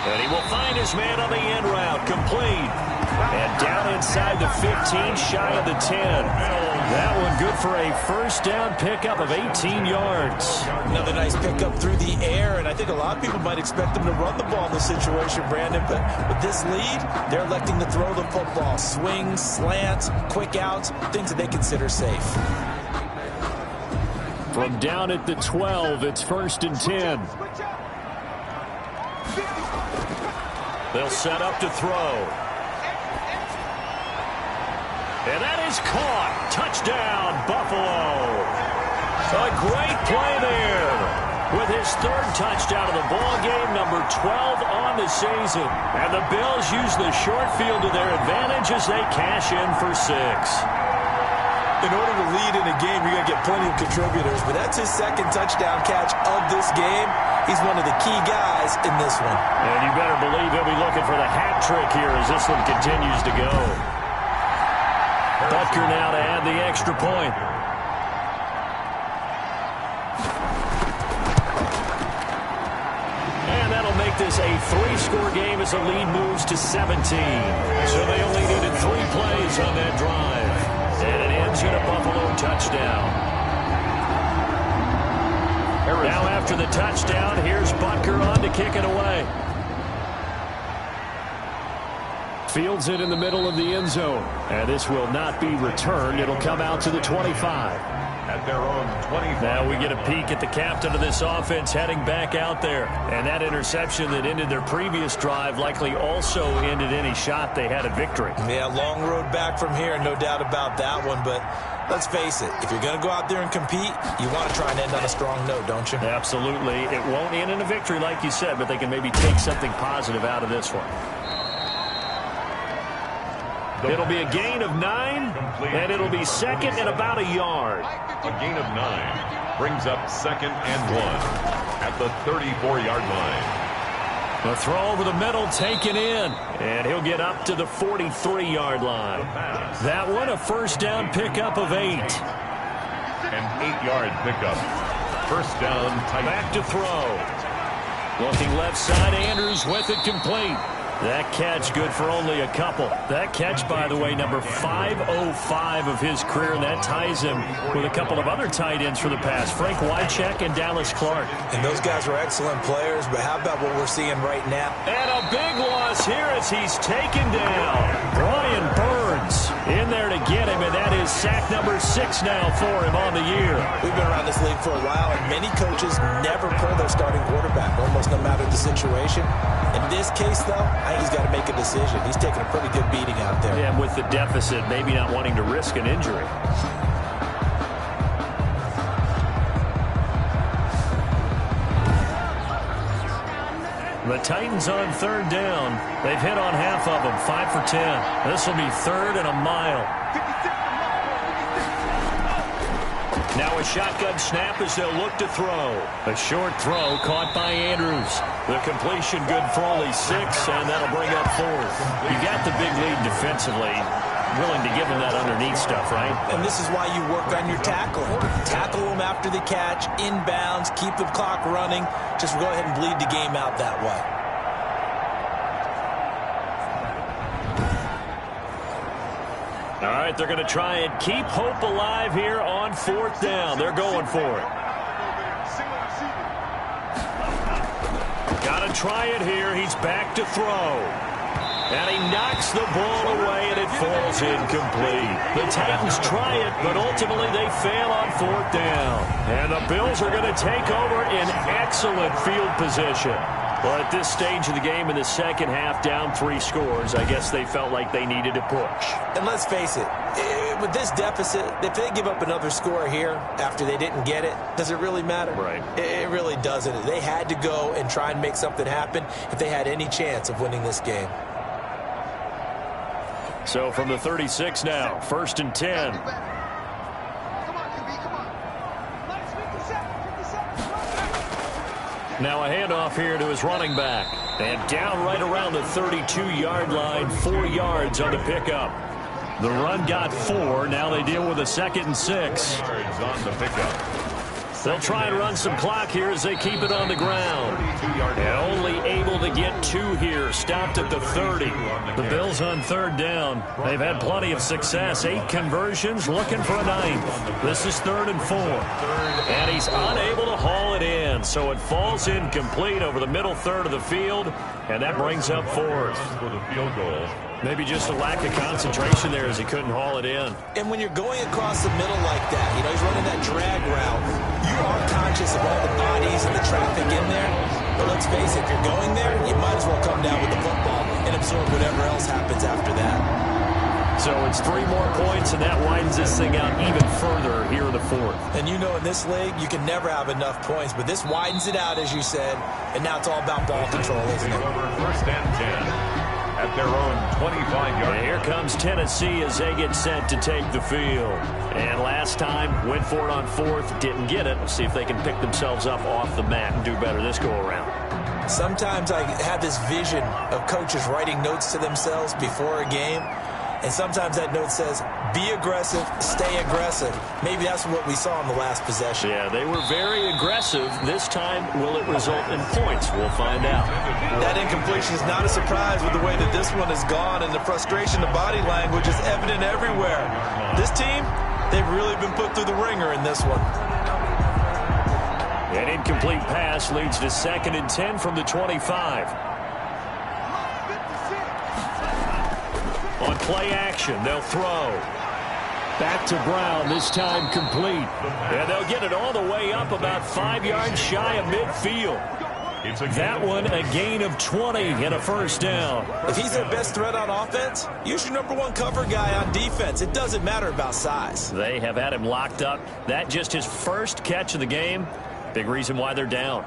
And he will find his man on the end route, complete. And down inside the 15, shy of the 10. That one good for a 1st down pickup of 18 yards. Another nice pickup through the air, and I think a lot of people might expect them to run the ball in this situation, Brandon, but with this lead, they're electing to throw the football. Swings, slants, quick outs, things that they consider safe. From down at the 12, it's 1st and 10. They'll set up to throw. And that is caught. Touchdown, Buffalo. A great play there. With his 3rd touchdown of the ball game, number 12 on the season. And the Bills use the short field to their advantage as they cash in for 6. In order to lead in a game, you're going to get plenty of contributors, but that's his 2nd touchdown catch of this game. He's one of the key guys in this one. And you better believe he'll be looking for the hat trick here as this one continues to go. Butker now to add the extra point. And that'll make this a 3-score game as the lead moves to 17. So they only needed 3 plays on that drive. And it ends in a Buffalo touchdown. Now after the touchdown, here's Butker on to kick it away. Fields it in the middle of the end zone. And this will not be returned. It'll come out to the 25. At their own 25. Now we get a peek at the captain of this offense heading back out there. And that interception that ended their previous drive likely also ended any shot they had at victory. Yeah, long road back from here, no doubt about that one. But let's face it, if you're going to go out there and compete, you want to try and end on a strong note, don't you? Absolutely. It won't end in a victory like you said, but they can maybe take something positive out of this one. It'll be a gain of 9, and it'll be 2nd and about a yard. A gain of 9 brings up 2nd and 1 at the 34-yard line. The throw over the middle taken in, and he'll get up to the 43-yard line. That one, a 1st down pickup of 8. An 8-yard pickup. 1st down, tight. Back to throw. Looking left side, Andrews with it complete. That catch good for only a couple. That catch, by the way, number 505 of his career, and that ties him with a couple of other tight ends for the past, Frank Wycheck and Dallas Clark. And those guys were excellent players, but how about what we're seeing right now? And a big loss here as he's taken down. Brian Burns in there to get him, and that is sack number 6 now for him on the year. We've been around this league for a while, and many coaches never pull their starting quarterback, almost no matter the situation. In this case, though, I think he's got to make a decision. He's taking a pretty good beating out there. Yeah, and with the deficit, maybe not wanting to risk an injury. The Titans on 3rd down. They've hit on half of them, 5 for 10. This will be 3rd and a mile. Now a shotgun snap as they'll look to throw. A short throw caught by Andrews. The completion good for only 6, and that'll bring up 4th. You got the big lead defensively. Willing to give them that underneath stuff, right? And this is why you work on your tackling. Tackle them after the catch, inbounds, keep the clock running. Just go ahead and bleed the game out that way. All right, they're going to try and keep hope alive here on 4th down. They're going for it. Got to try it here. He's back to throw. And he knocks the ball away, and it falls incomplete. The Titans try it, but ultimately they fail on 4th down. And the Bills are going to take over in excellent field position. Well, at this stage of the game in the second half, down 3 scores, I guess they felt like they needed to push. And let's face it, with this deficit, if they give up another score here after they didn't get it, does it really matter? Right. It really doesn't. They had to go and try and make something happen if they had any chance of winning this game. So from the 36 now, 1st and 10. Now a handoff here to his running back. And down right around the 32-yard line, 4 yards on the pickup. The run got 4. Now they deal with a 2nd and 6. Yards on the pickup. They'll try and run some clock here as they keep it on the ground. And only able to get 2 here. Stopped at the 30. The Bills on 3rd down. They've had plenty of success. 8 conversions, looking for a 9th. This is 3rd and 4. And he's unable to haul it in. So it falls incomplete over the middle third of the field. And that brings up 4th. For the field goal. Maybe just a lack of concentration there as he couldn't haul it in. And when you're going across the middle like that, you know, he's running that drag route, you are conscious of all the bodies and the traffic in there. But let's face it, if you're going there, you might as well come down with the football and absorb whatever else happens after that. So it's 3 more points, and that widens this thing out even further here in the 4th. And you know in this league, you can never have enough points, but this widens it out, as you said, and now it's all about ball control, isn't it? Over 1st and 10. At their own 25-yard. Here comes Tennessee as they get set to take the field. And last time, went for it on 4th, didn't get it. We'll see if they can pick themselves up off the mat and do better this go-around. Sometimes I have this vision of coaches writing notes to themselves before a game. And sometimes that note says, be aggressive, stay aggressive. Maybe that's what we saw in the last possession. Yeah, they were very aggressive. This time, will it result in points? We'll find out. That incompletion is not a surprise with the way that this one has gone, and the frustration, the body language is evident everywhere. This team, they've really been put through the ringer in this one. An incomplete pass leads to 2nd and 10 from the 25. On play action, they'll throw. Back to Brown, this time complete. And they'll get it all the way up about 5 yards shy of midfield. That one a gain of 20 and a 1st down. If he's their best threat on offense, use your #1 cover guy on defense. It doesn't matter about size. They have had him locked up. That just his first catch of the game. Big reason why they're down.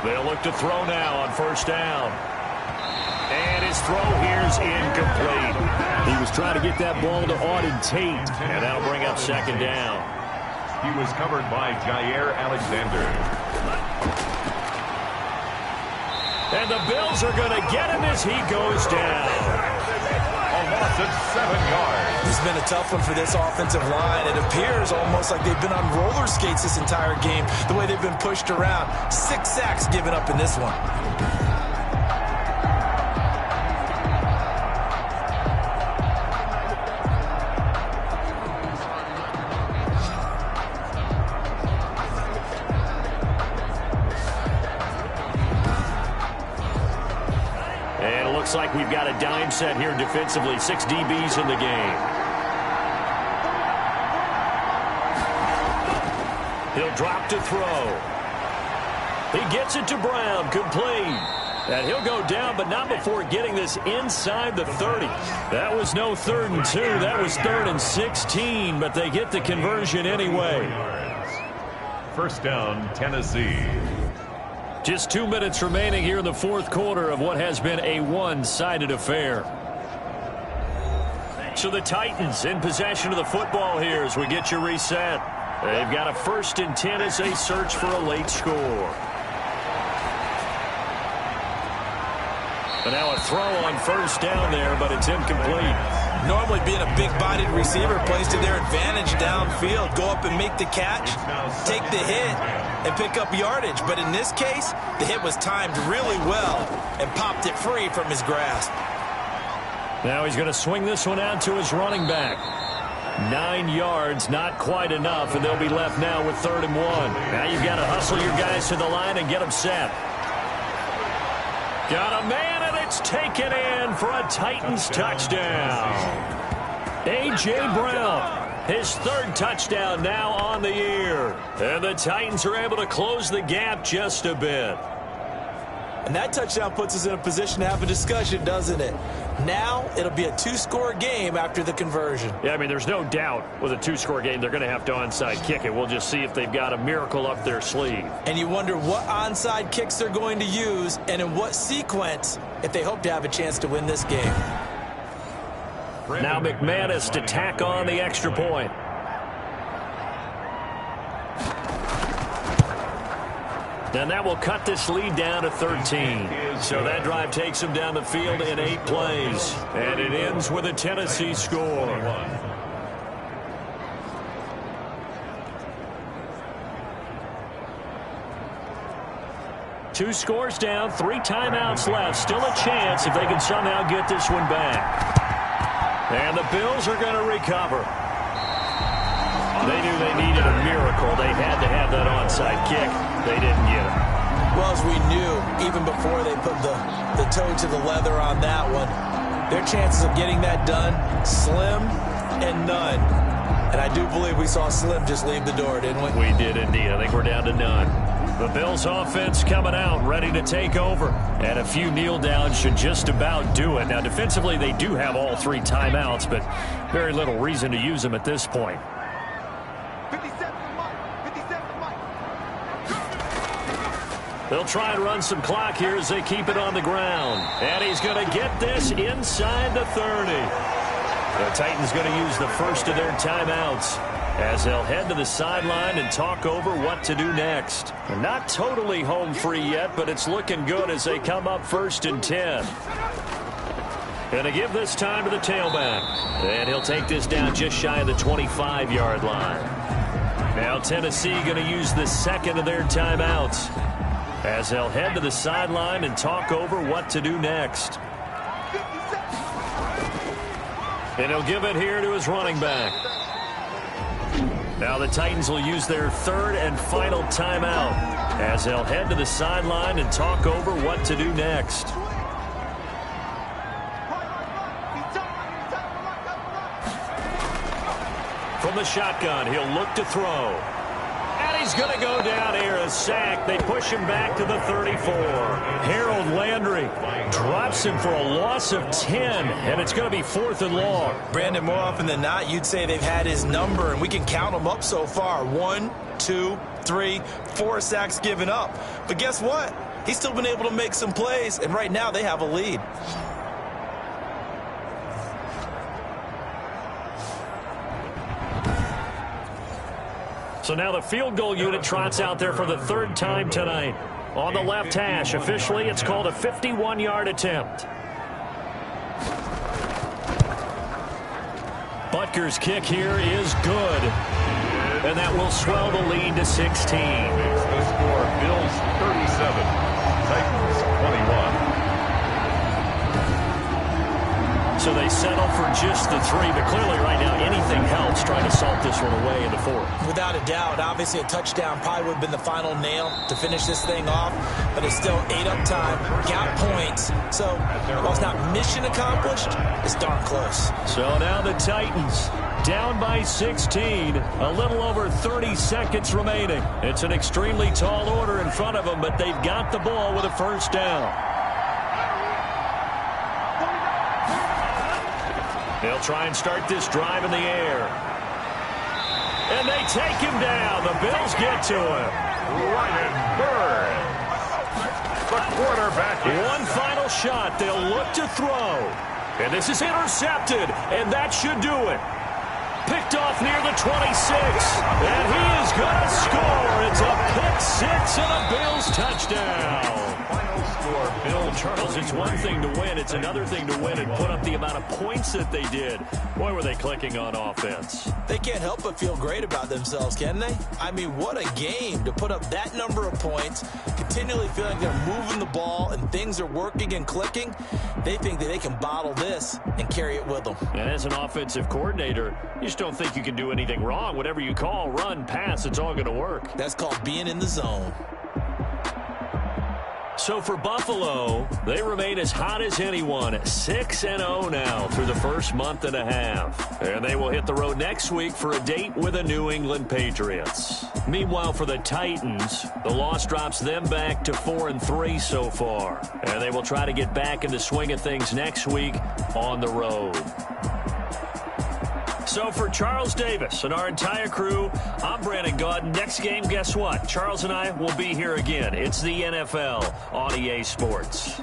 They'll look to throw now on 1st down. And his throw here's incomplete. He was trying to get that ball to Auden Tate, and that'll bring up 2nd down. He was covered by Jair Alexander. And the Bills are going to get him as he goes down. A loss at 7 yards. It's been a tough one for this offensive line. It appears almost like they've been on roller skates this entire game, the way they've been pushed around. 6 sacks given up in this one. And it looks like we've got a dime set here defensively. 6 DBs in the game. He'll drop to throw. He gets it to Brown, complete. And he'll go down, but not before getting this inside the 30. That was no 3rd and 2. That was 3rd and 16, but they get the conversion anyway. First down, Tennessee. Just 2 minutes remaining here in the 4th quarter of what has been a one-sided affair. So the Titans in possession of the football here as we get you reset. They've got a 1st and 10 as they search for a late score. And now a throw on 1st down there, but it's incomplete. Normally being a big-bodied receiver plays to their advantage downfield. Go up and make the catch, take the hit, and pick up yardage. But in this case, the hit was timed really well and popped it free from his grasp. Now he's going to swing this one out to his running back. 9 yards, not quite enough, and they'll be left now with 3rd and 1. Now you've got to hustle your guys to the line and get them set. Got a man, and it's taken in for a Titans touchdown. A.J. Brown, his 3rd touchdown now on the year. And the Titans are able to close the gap just a bit. And that touchdown puts us in a position to have a discussion, doesn't it? Now it'll be a 2-score game after the conversion. Yeah, I mean, there's no doubt with a 2-score game they're going to have to onside kick it. We'll just see if they've got a miracle up their sleeve. And you wonder what onside kicks they're going to use and in what sequence if they hope to have a chance to win this game. Now McManus to tack on the extra point. And that will cut this lead down to 13. So that drive takes them down the field in 8 plays. And it ends with a Tennessee score. Two scores down, 3 timeouts left. Still a chance if they can somehow get this one back. And the Bills are going to recover. They knew they needed a miracle. They had to have that onside kick. They didn't get it. Well, as we knew, even before they put the toe to the leather on that one, their chances of getting that done, slim and none. And I do believe we saw Slim just leave the door, didn't we? We did indeed. I think we're down to none. The Bills offense coming out, ready to take over. And a few kneel downs should just about do it. Now, defensively, they do have all 3 timeouts, but very little reason to use them at this point. They'll try and run some clock here as they keep it on the ground. And he's going to get this inside the 30. The Titans going to use the first of their timeouts as they'll head to the sideline and talk over what to do next. They're not totally home free yet, but it's looking good as they come up 1st and 10. Going to give this time to the tailback. And he'll take this down just shy of the 25-yard line. Now Tennessee going to use the second of their timeouts as they'll head to the sideline and talk over what to do next. And he'll give it here to his running back. Now the Titans will use their 3rd and final timeout as they'll head to the sideline and talk over what to do next. From the shotgun, he'll look to throw. And he's going to go down here, a sack. They push him back to the 34. Harold Landry drops him for a loss of 10, and it's going to be 4th and long. Brandon, more often than not, you'd say they've had his number, and we can count them up so far. 1, 2, 3, 4 sacks given up. But guess what? He's still been able to make some plays, and right now they have a lead. So now the field goal unit trots out there for the 3rd time tonight. On the left hash, officially it's called a 51-yard attempt. Rutgers kick here is good. And that will swell the lead to 16. Makes the score Bills 37, Titans 21. So they settle for just the 3, but clearly right now anything helps trying to salt this one away in the 4th. Without a doubt, obviously a touchdown probably would have been the final nail to finish this thing off, but it's still 8 up time, got points, so while it's not mission accomplished, it's darn close. So now the Titans down by 16, a little over 30 seconds remaining. It's an extremely tall order in front of them, but they've got the ball with a first down. They'll try and start this drive in the air. And they take him down. The Bills get to him. Right in Burns. The quarterback. One final shot. They'll look to throw. And this is intercepted. And that should do it. Picked off near the 26. And he is going to score. It's a pick 6 and a Bills touchdown. Final score, Bill Charles, it's one thing to win. It's another thing to win and put up the amount of points that they did. Boy, were they clicking on offense. They can't help but feel great about themselves, can they? I mean, what a game to put up that number of points, continually feeling they're moving the ball and things are working and clicking. They think that they can bottle this and carry it with them. And as an offensive coordinator, you just don't think you can do anything wrong. Whatever you call, run, pass, it's all going to work. That's called being in the zone. So for Buffalo, they remain as hot as anyone, 6-0 now through the first month and a half. And they will hit the road next week for a date with the New England Patriots. Meanwhile, for the Titans, the loss drops them back to 4-3 so far. And they will try to get back in the swing of things next week on the road. So for Charles Davis and our entire crew, I'm Brandon Gaudin. Next game, guess what? Charles and I will be here again. It's the NFL on EA Sports.